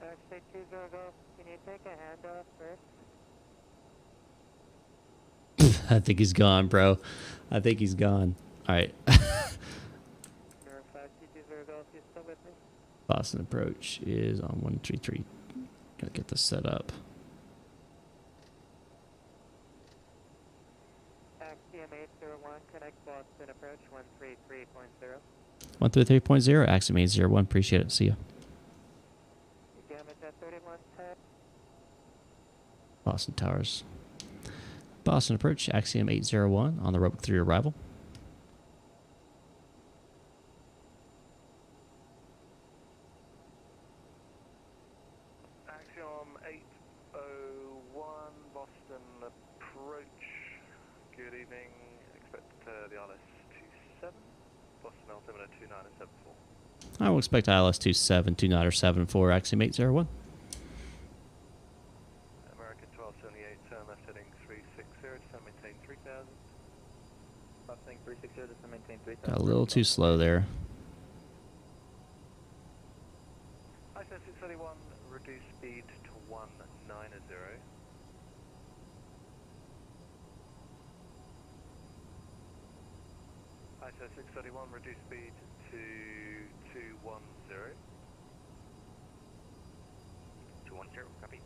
Actually, 20 Golf, can you take a handoff first? I think he's gone, bro. I think he's gone. All right. 5220 Golf, you still with me? Boston approach is on 133. Gotta get this set up. Axiom 801, connect Boston approach 133.0. 133.0, Axiom 801. Appreciate it. See ya. Damage at 3110. Boston Towers. Boston approach, Axiom 801 on the rope through arrival. Axiom 801, Boston approach. Good evening. Expect the ILS 27. Boston altimeter 2974. I will expect ILS 27, 29 or 74, Axiom 801. American 1278, turn left heading 360, descend maintain 3000. Left heading 360, descend maintain 3000. Got a little too slow there. ISO 631, reduce speed to 190. ISO 631, reduce speed to 210. 210, copy.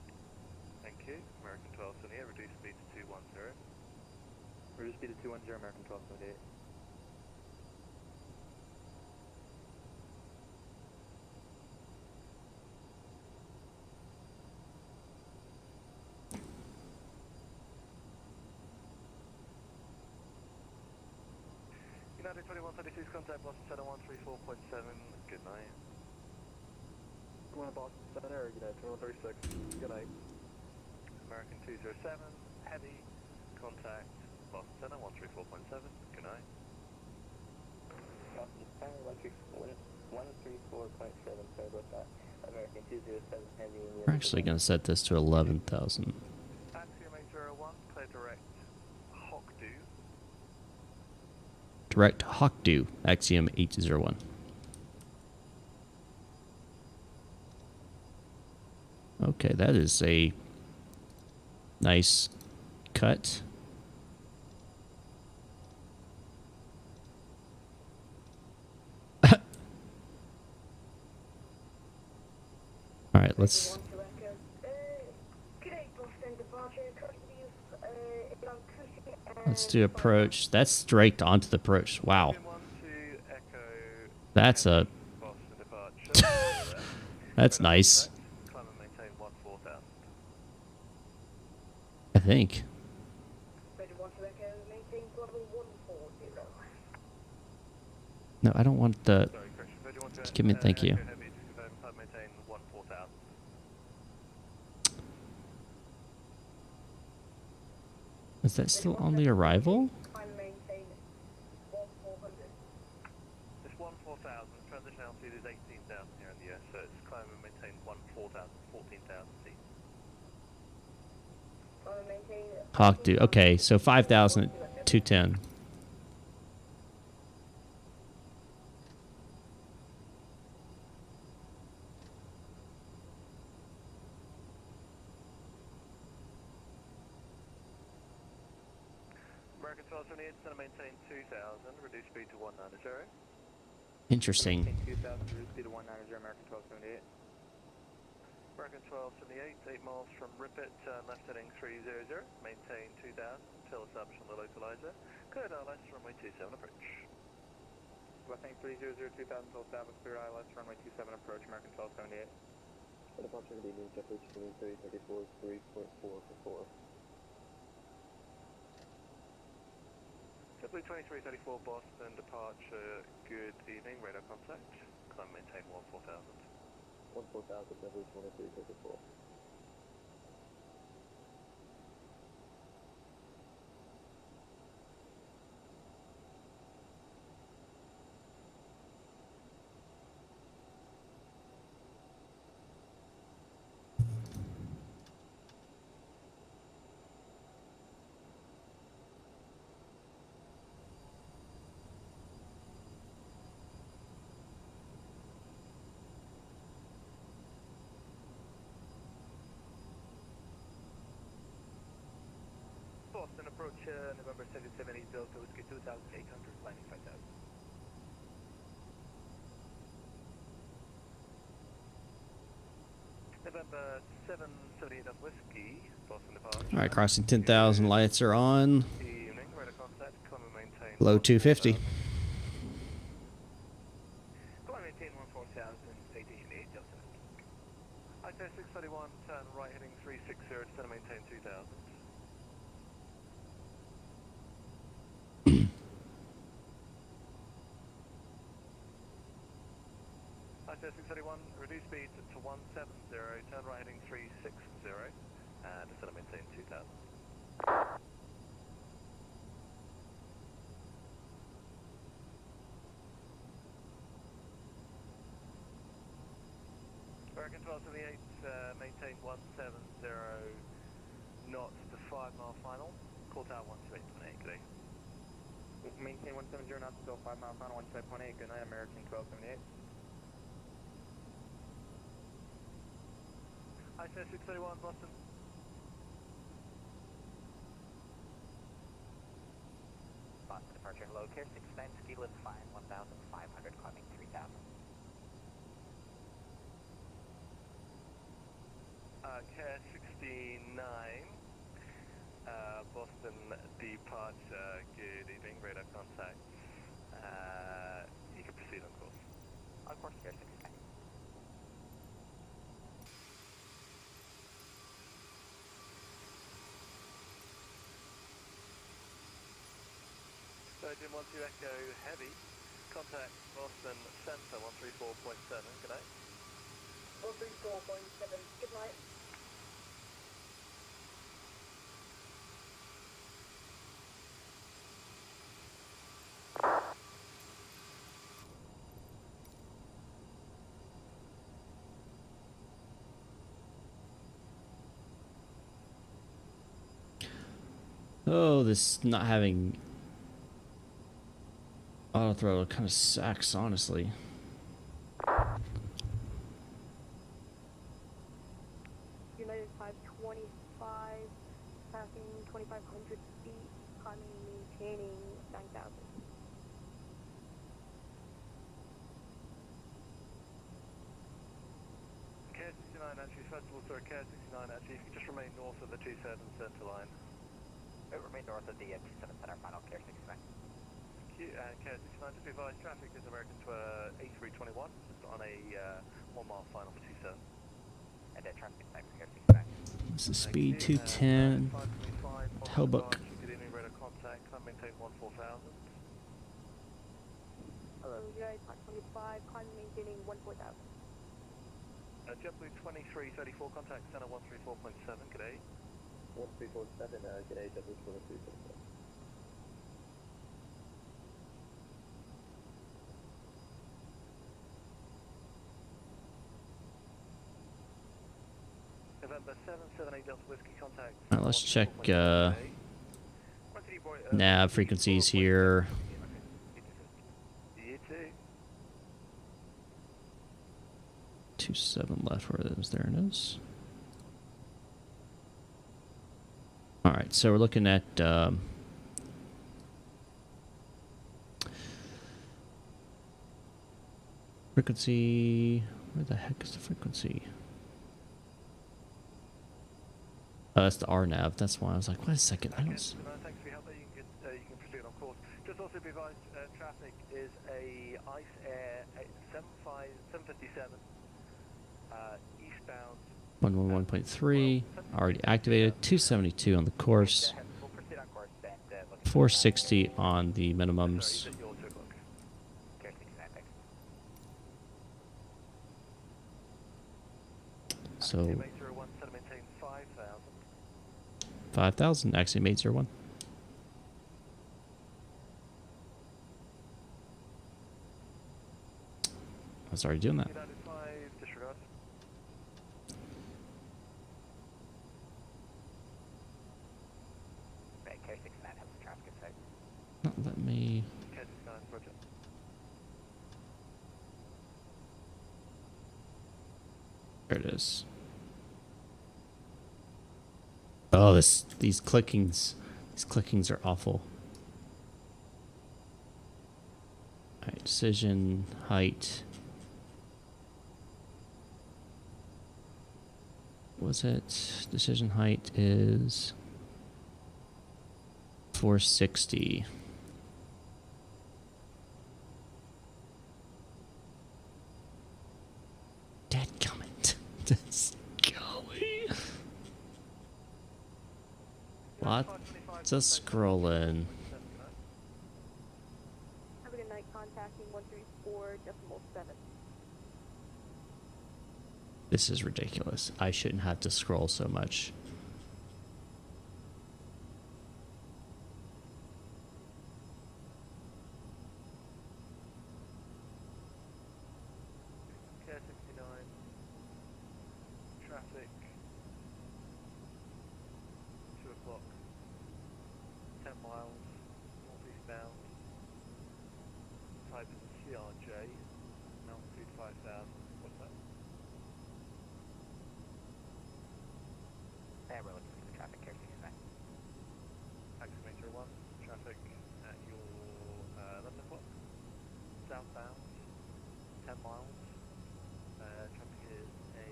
Thank you. American 1278, reduce speed to 210. Reduce speed to 210, American 1278. United 2136, contact Boston Center 134.7. Good night. Going to Boston Center, United 2136. Good night. American 207, heavy, contact Boston Center 134.7. Good night. Boston Center 134. 134.7, sorry about that. American 207 Heavy. We're actually going to set this to 11,000. Axiom 801, clear direct Hawkdew. Direct Hawkdew, Axiom 801. Okay, that is a nice cut. All right, let's do approach. That's straight onto the approach. Wow. That's a that's nice. I think. No, I don't want the. Just give me. Thank you. Is that still on the arrival? It's 14000. Transition altitude is 18,000 here in the air, so it's climb and maintain 14,000 feet. Hawkdew. Okay, so 5,000 at 210. American 1278 is going to maintain 2,000, reduce speed to 190. Interesting. 2,000, reduce speed to 190, American 1278. American 1278, 8 miles from Ripit, turn left heading 300, maintain 2,000 until established on the localizer. Cleared ILS, runway 27 approach. Left heading 300, 2,000 until established, cleared ILS, runway 27 approach, American 1278. The departure will be New Jeffrey 2334, 3.4 for 4. Simply 2334 Boston, departure, good evening, radar contact, climb maintain 14000. 14000, Jeffrey 2334. Boston approach November 778 Delta Whiskey 2800, landing 5000. November 778 Delta Whiskey, Boston departure. All right, crossing 10,000. Lights are on. Evening, radar contact, climb and maintain. Low 250. Climb maintain 14000, citation 8 Delta. ISO 631, turn right heading 360, descend and maintain 2000. ISO 631, reduce speed to 170, turn right heading 360, and descend and maintain 2000. American 1278, maintain 170 knots to 5 mile final, call tower 128.8, good day. Maintain 170 knots until 5 mile final, 128.8, good night, American 1278. ISO 631, Boston. Boston departure, hello, Care 69, ski lift 5, 1,500, climbing 3,000. Care 69, Boston departure, good evening, radar contact. You can proceed on course. On course, Care 69. Surgeon 12 Echo Heavy, contact Boston Center 134.7, good night. 134.7, good night. Oh, this not having auto throttle kind of sucks, honestly. United 525, passing 2,500 feet, climbing, maintaining 9,000. KS69 actually, first of all, sorry, KS69 actually, if you just remain north of the 27 center line. Remain north of the 27 center, final care 69. KS69, just be advised, traffic is American to A321, just on a 1 mile final for 27. And traffic is care 69. This is speed 210. Hellbook. Good evening, radar contact, climb maintain 14,000. Hello, United 525, climbing, maintaining 14,000. JetBlue 2334, contact center 134.7, good day. 1347, good day, JetBlue 2347. November 778 Delta Whiskey, contact. Alright, let's check nav frequencies here. You too. 27 left, where it is. There it is. Alright, so we're looking at frequency. Where the heck is the frequency? Oh, that's the RNAV. That's why I was like, wait a second. I don't. Thanks for your help there. You can proceed on course. Just also be advised, traffic is a ICE Air 757 eastbound. 111.3 already activated. 272 on the course. We'll proceed on course and 460 on the minimums. care 69, thanks. So 801, center maintain 5,000. 5,000. Axiom 801. I was already doing that. United 5, disregard. Right, care 69 has the traffic in sight. Not let me. Care 69, roger. There it is. Oh, these clickings are awful. Alright, decision, height. What was it? Decision height is 460. Dadgummit. That's golly. Lots of scrolling. Have a good night, contacting 134.7. This is ridiculous. I shouldn't have to scroll so much. Care 69. Traffic. 2 o'clock. 10 miles. Northeastbound. Type is CRJ. Altitude 5,000. What's that? And we're looking for the traffic care 69. Axiom Air 1. Traffic at your 11 o'clock. Southbound. 10 miles. Traffic is a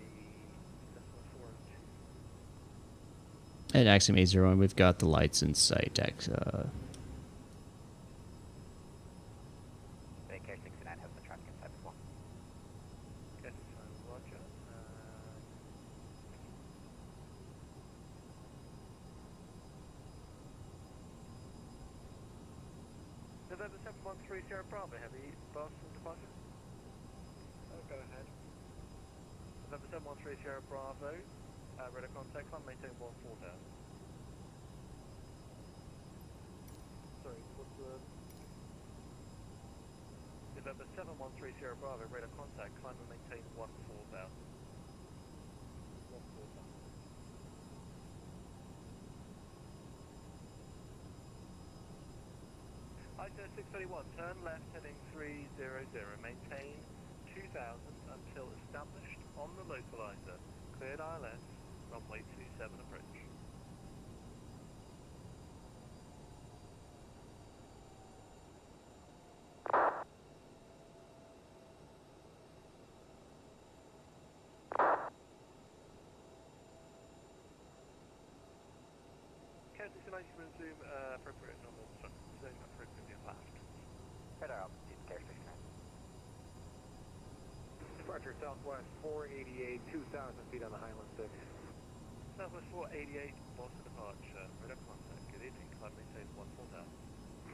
Cessna 402. At Axiom A01, we've got the lights in sight. Right, care 69 has the traffic in sight as well. Care 69, roger. November 713 Sierra Bravo, heavy Boston departure. Oh, go ahead. November 713 Sierra Bravo, radar contact, climb maintain 14,000. Sorry, what's the... November 713 Sierra Bravo, radar contact, climb and maintain 14,000. 14,000. ISO 631, turn left heading 300, maintain 2000 until established on the localizer. Cleared ILS, runway 27 approach. Zoom appropriate normal, zoom appropriately left. Radar altitude, clear 69. Departure Southwest 488, 2,000 feet on the Highland 6. Southwest 488, Boston departure, radar contact, good evening, climb maintain 14,000.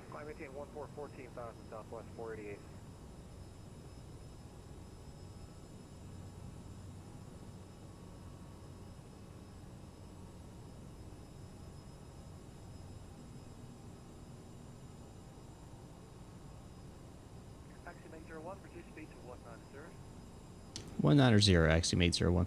Climb maintain 14,000, Southwest 488. Axiom 801, reduce speed to 190. 190, Axiom 801.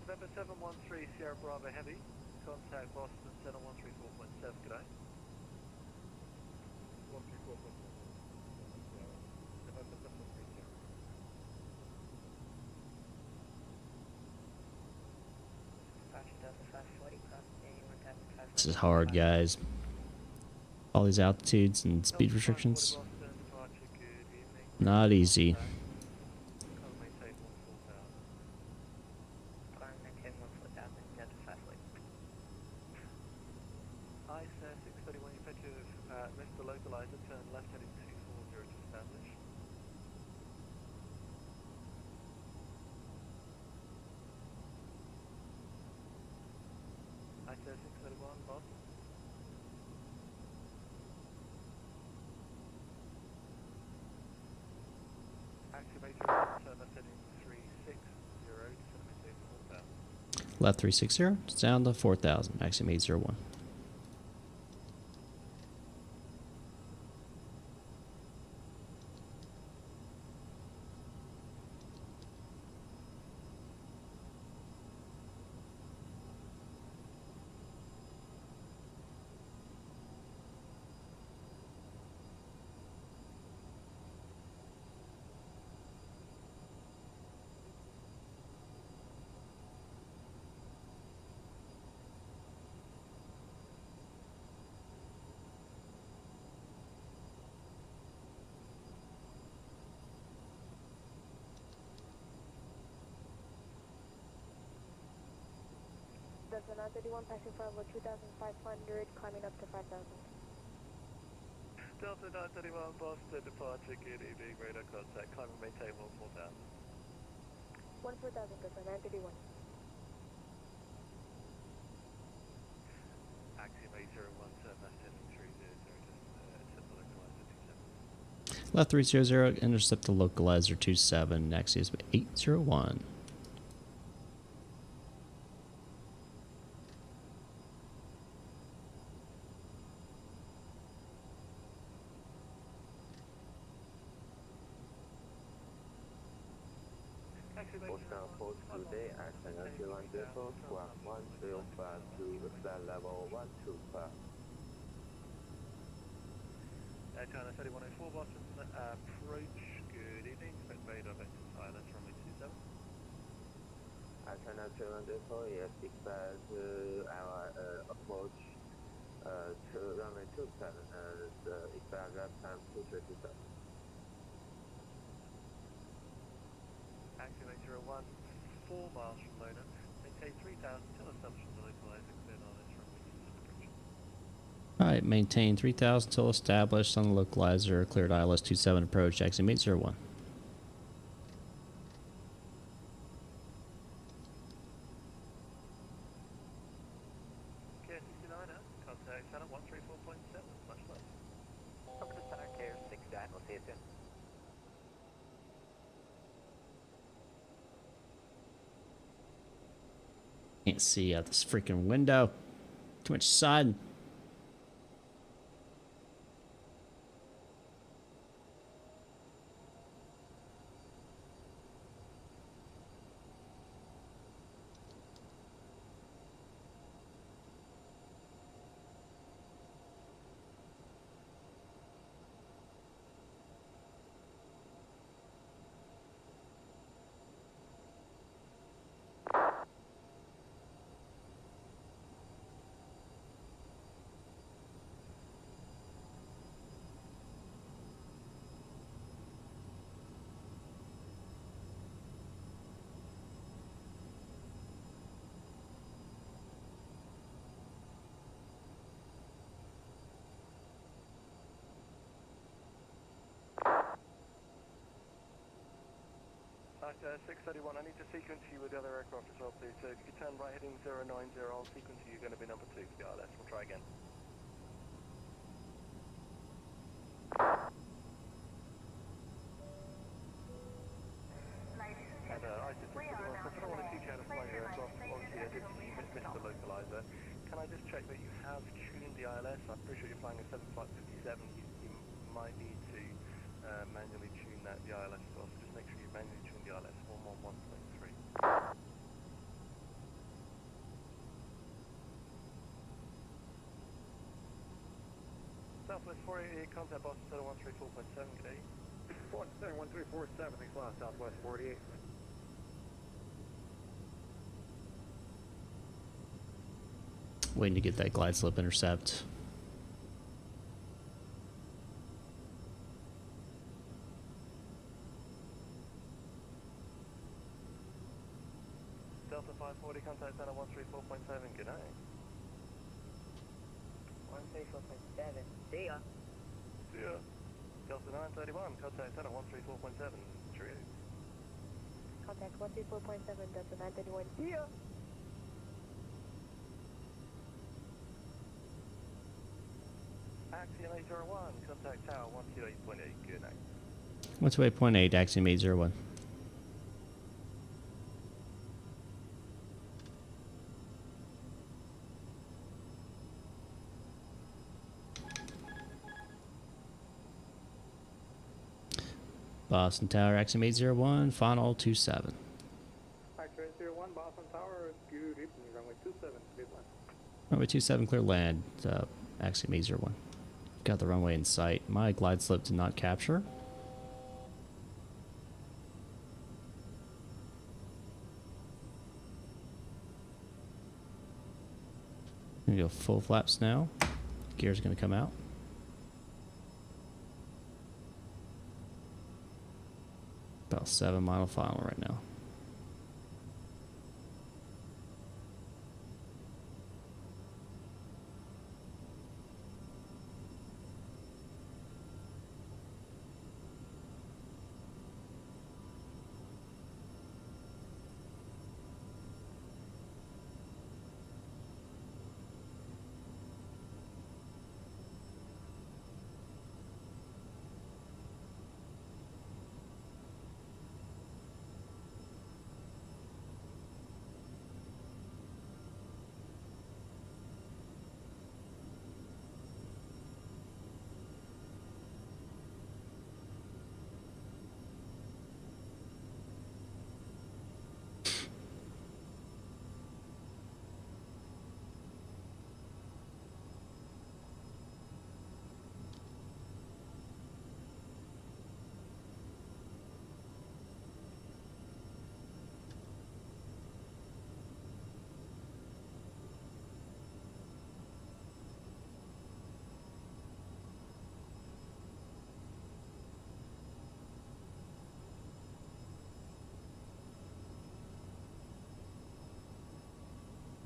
November 713, Sierra Bravo Heavy, contact Boston 7134.7, good day. 134.7. November 713, This is hard, guys. All these altitudes and speed restrictions. Not easy. ISA 631, effective, rest the localizer, turn left heading 240 to establish. ISA 631, Boston. Activate turn left heading 360 to maintain 4,000. Left 360, down to 4,000, Axiom 801. Delta 931, passing for level 2,500, climbing up to 5,000. Delta 931, Boston departure, good evening, radar contact, climb and maintain 14,000. 14,000, good for 931. Axiom 801, turn left heading 300, just simple localizer 27. Left 300, intercept the localizer 27, Axiom 801. Boston Post today at National Depot, squawk 105 to flight level 125. China 3104, Boston, approach, good evening, expect radar back to silence, runway 27. China 31 Depot, yes, expect our approach to runway 27 and expect left time 237. Axiom 801, 4 miles from Lona, maintain 3,000 till established on the localizer, cleared on this runway 27 approach. Alright, maintain 3,000 till established on the localizer, cleared ILS 27 approach, Axiom 801. KS69, contact center 134.7, much less. Welcome to center, care 69, we'll see you soon. Can't see out this freaking window. Too much sun. Alright, 631, I need to sequence you with the other aircraft as well, please. So if you turn right heading 090, I'll sequence you. You're going to be number 2 for the ILS. We'll try again. And ISIS 631, I don't want to teach you how to fly your aircraft. Obviously, I did see you missed the localizer. Can I just check that you have tuned the ILS? I'm pretty sure you're flying a 7 Flight 57. You might need to manually tune the ILS as well. So just make sure you manually tune the ILS 111.3. Southwest 488, contact Boston 7134.7, good day. Boston 1347, thanks a lot, Southwest 48. Waiting to get that glide slip intercept. Delta 540, contact center 134.7, good day. 134.7, see ya. See ya. Delta 931, contact center 134.7, true. Contact 134.7, Delta 931. See ya. Axiom 801, contact tower 128.8, good night. 128.8, Axiom 801. Boston Tower, Axiom 801, final 27. Factor 801, Boston Tower, good evening, runway 27, clear land. Runway 27, clear land, Axiom 801. Got the runway in sight. My glide slip did not capture. Gonna go full flaps now. Gear's gonna come out. About 7 mile final right now.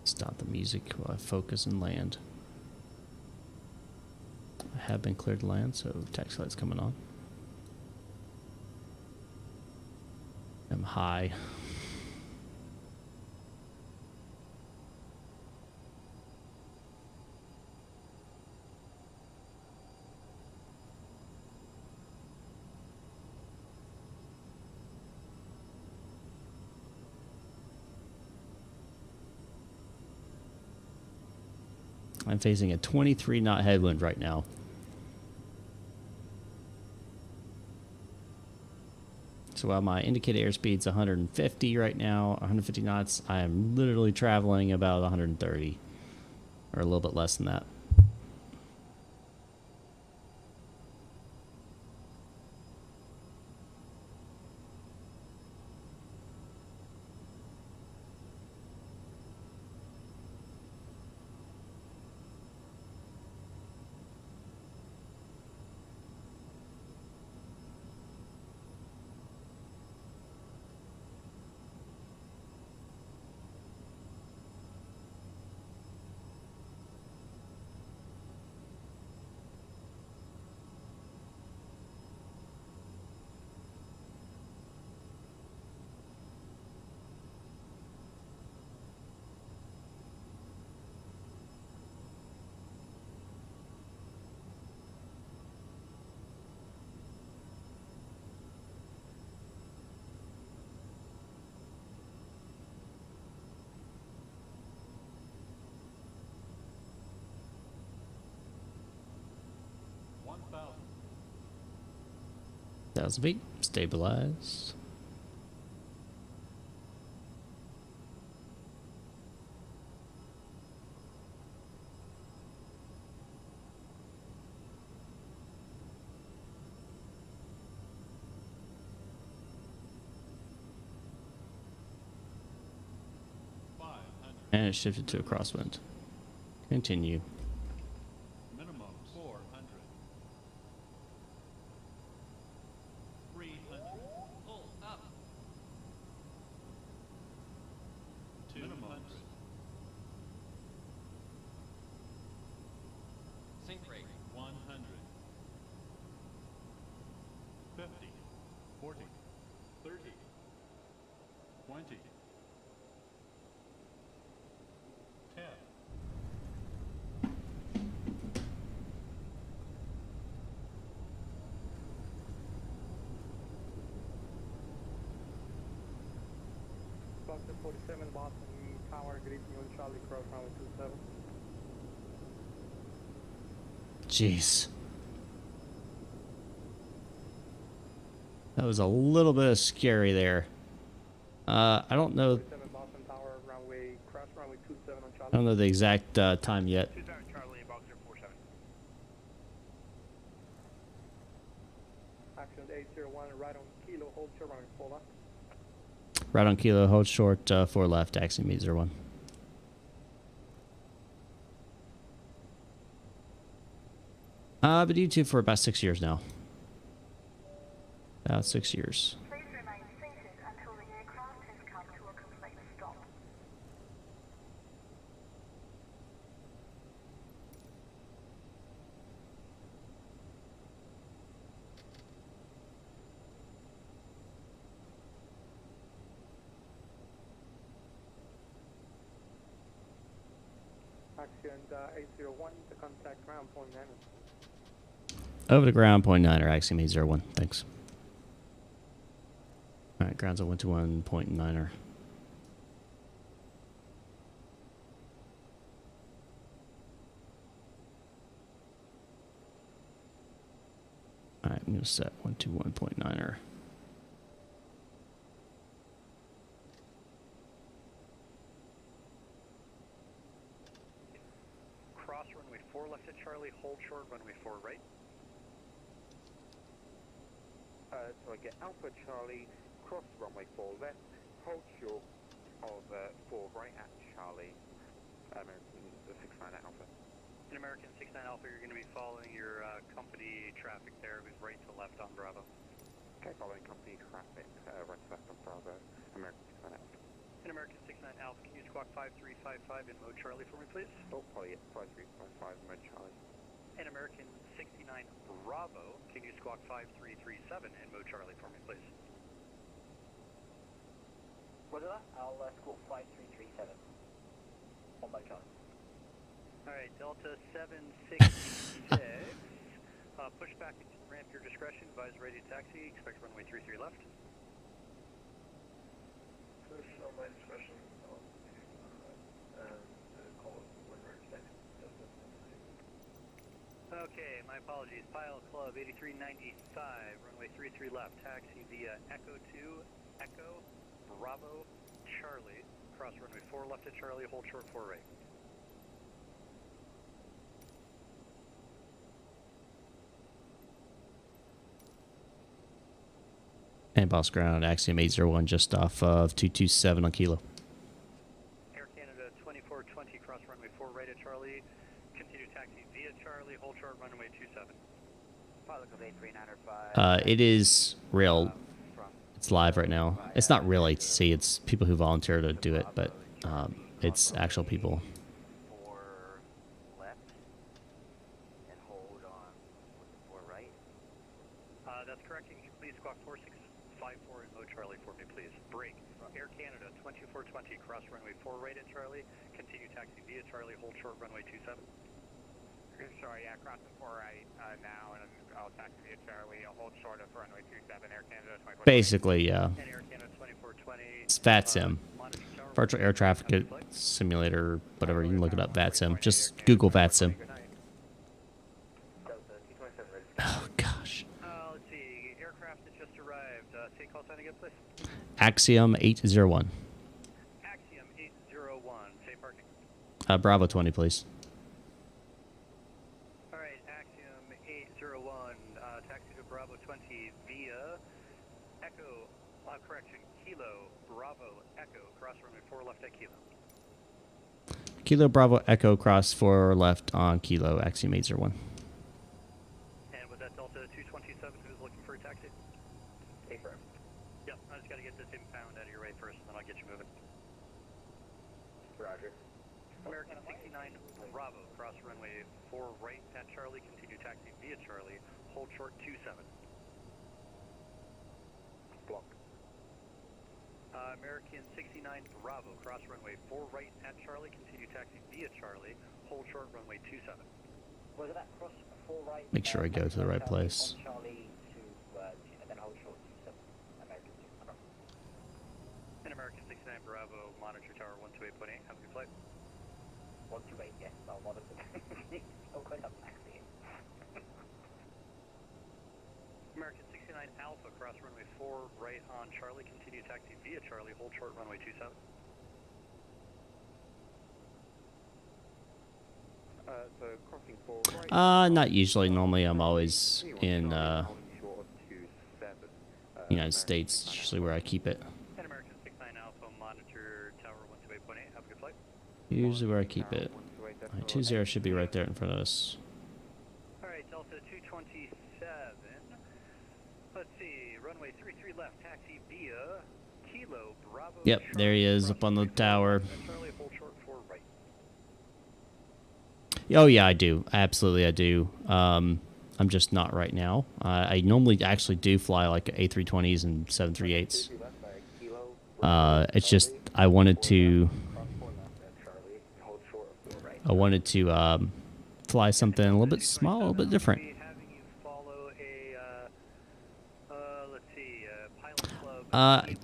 Stop the music while I focus and land. I have been cleared to land, so taxi light's coming on. I'm high. I'm facing a 23 knot headwind right now. So while my indicated airspeed's 150 right now, 150 knots, I am literally traveling about 130, or a little bit less than that. Thousand feet, stabilize. And it shifted to a crosswind. Continue. Minimum 400. 300. Pull up. 200. Sink rate 100. 50. 40. 30. 20. 10. Foxtrot 47, Boston Tower, greeting you on Charlie, cross runway 27. Jeez. That was a little bit scary there. I don't know. 47 Boston Tower, runway, cross runway 27 on Charlie. I don't know the exact time yet. 27 Charlie, Foxtrot 47. Action 801, right on Kilo, hold short runway 4 left. Right on Kilo, hold short, 4 left, Axiom Air 01. I've been YouTube for about 6 years now. About 6 years. Please remain seated until the aircraft has come to a complete stop. Action 801 to contact ground point 9. Over to ground, 0.9er, Axiom Air 01. Thanks. Alright, ground's at 121.9er. Alright, I'm going to set 121.9er. Cross runway 4 left at Charlie, hold short runway 4 right. So I get Alpha Charlie, cross runway 4 left, hold short of 4 right at Charlie, American 69 Alpha. In American 69 Alpha, you're going to be following your company traffic there with right to left on Bravo. Okay, following company traffic, right to left on Bravo, American 69 Alpha. In American 69 Alpha, can you squawk 5355 in mode Charlie for me, please? Oh, probably 5355 mode Charlie. In American 69 Bravo, can you squawk 5337 in mode Charlie for me, please? Rudder, I'll squawk 5337 on mode Charlie. Alright, Delta 766, push back into the ramp, your discretion, advise ready to taxi, expect runway 33 left. Push on my discretion, and call it when we're expecting. Okay, my apologies. Pilot Club 8395, runway 33 left, taxi via Echo 2, Echo, Bravo, Charlie, cross runway 4 left at Charlie, hold short 4 right. And boss ground, Axiom 801 just off of 227 on Kilo. Air Canada 2420, cross runway 4 right at Charlie, continue taxi via Charlie, hold short runway 27. Pilot Club 8395. It is real. It's live right now. It's not really to see. It's people who volunteer to do it, but it's actual people. 4 left and hold on 4 right. That's correct. Can you please squawk 4654 in mode Charlie for me, please? Break. Air Canada 2420, cross runway 4 right at Charlie, continue taxi via Charlie, hold short runway 27. Sorry, yeah, crossing 4 right now, and I'll taxi via Charlie. I'll hold short of runway 27, Air Canada 2420. Basically, yeah. And Air Canada 2420. It's VATSIM. Virtual Air Traffic Simulator, whatever. You can look it up, VATSIM. Just Google VATSIM. Oh, gosh. Let's see. Aircraft that just arrived. Say call sign again, please. Axiom 801. Axiom 801. Say parking. Bravo 20, please. All right, Axiom 801. Taxi to Bravo 20 via Echo, correction, Kilo, Bravo, Echo, cross runway 4 left at Kilo. Kilo Bravo Echo cross 4 left on Kilo, Axiom 801. And was that Delta 227 who's looking for a taxi? Affirm. Yep, I just got to get this impound out of your way first, and then I'll get you moving. Roger. American 69 Bravo, cross runway 4 right at Charlie, continue taxi via Charlie, hold short 27. Block. American 69 Bravo, cross runway 4 right at Charlie, continue taxi via Charlie, hold short runway 27. Was that cross 4 right? Make sure I go to the right place. Charlie to and then hold short 27. American 69. And American 69 Bravo, monitor tower 128.8. Have a good flight. 128, yes, I'll monitor. Oh, quite up taxi. American 69 Alpha, cross runway 4 right on Charlie, continue taxi via Charlie, hold short runway 27. So crossing 4 right. Not usually. Normally, I'm always in United States. It's usually where I keep it. And American 69 Alpha, monitor tower 128.8. Have a good flight. Usually where I keep it. 20 should be right there in front of us. All right, Delta 227. Let's see, runway 33 left, taxi via Kilo, Bravo. Yep, there he is up on the tower. Charlie, hold short 4 right. Oh yeah, I do. Absolutely, I do. I'm just not right now. I normally actually do fly like A320s and 738s. It's just I wanted to fly something a little bit small, a little bit different.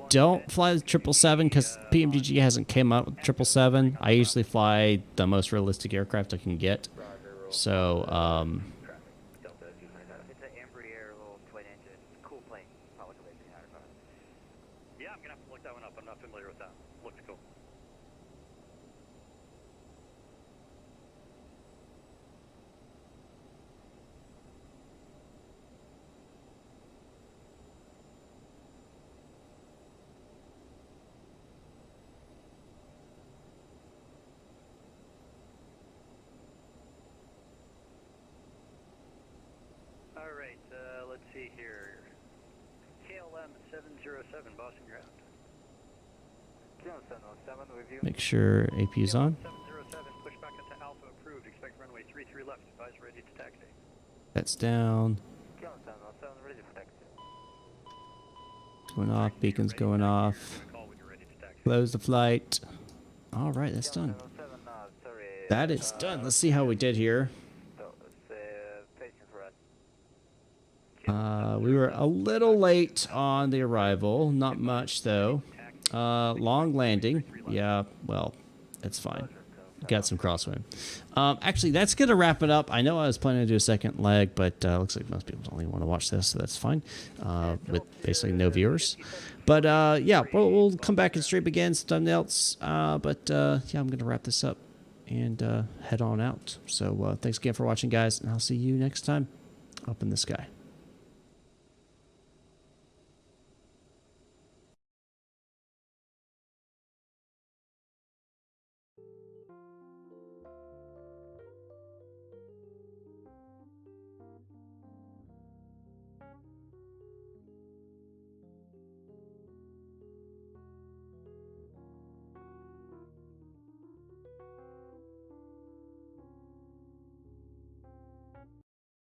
Don't fly the 777 because PMGG hasn't came out with 777. I usually fly the most realistic aircraft I can get. So, It's an Embraer little twin engine, cool plane. Pilot Club 8395. Yeah, I'm gonna have to look that one up. I'm not familiar with that. Looks cool. All right, let's see here. KLM 707, Boston ground. KLM 707 with you. make sure AP is on. 707, push back into Alpha approved. Expect runway 33 left. Advise ready to taxi. That's down. KLM 707 ready for taxi. Going off. Beacon's going off. Close the flight. All right, that's done. That is done. Let's see how we did here. We were a little late on the arrival. Not much, though. Long landing. Yeah, well, it's fine. got some crosswind. Actually, that's going to wrap it up. I know I was planning to do a second leg, but looks like most people don't really want to watch this, so that's fine. With basically no viewers. But yeah, we'll come back and stream again, something else. But yeah, I'm going to wrap this up and head on out. So thanks again for watching, guys, and I'll see you next time up in the sky.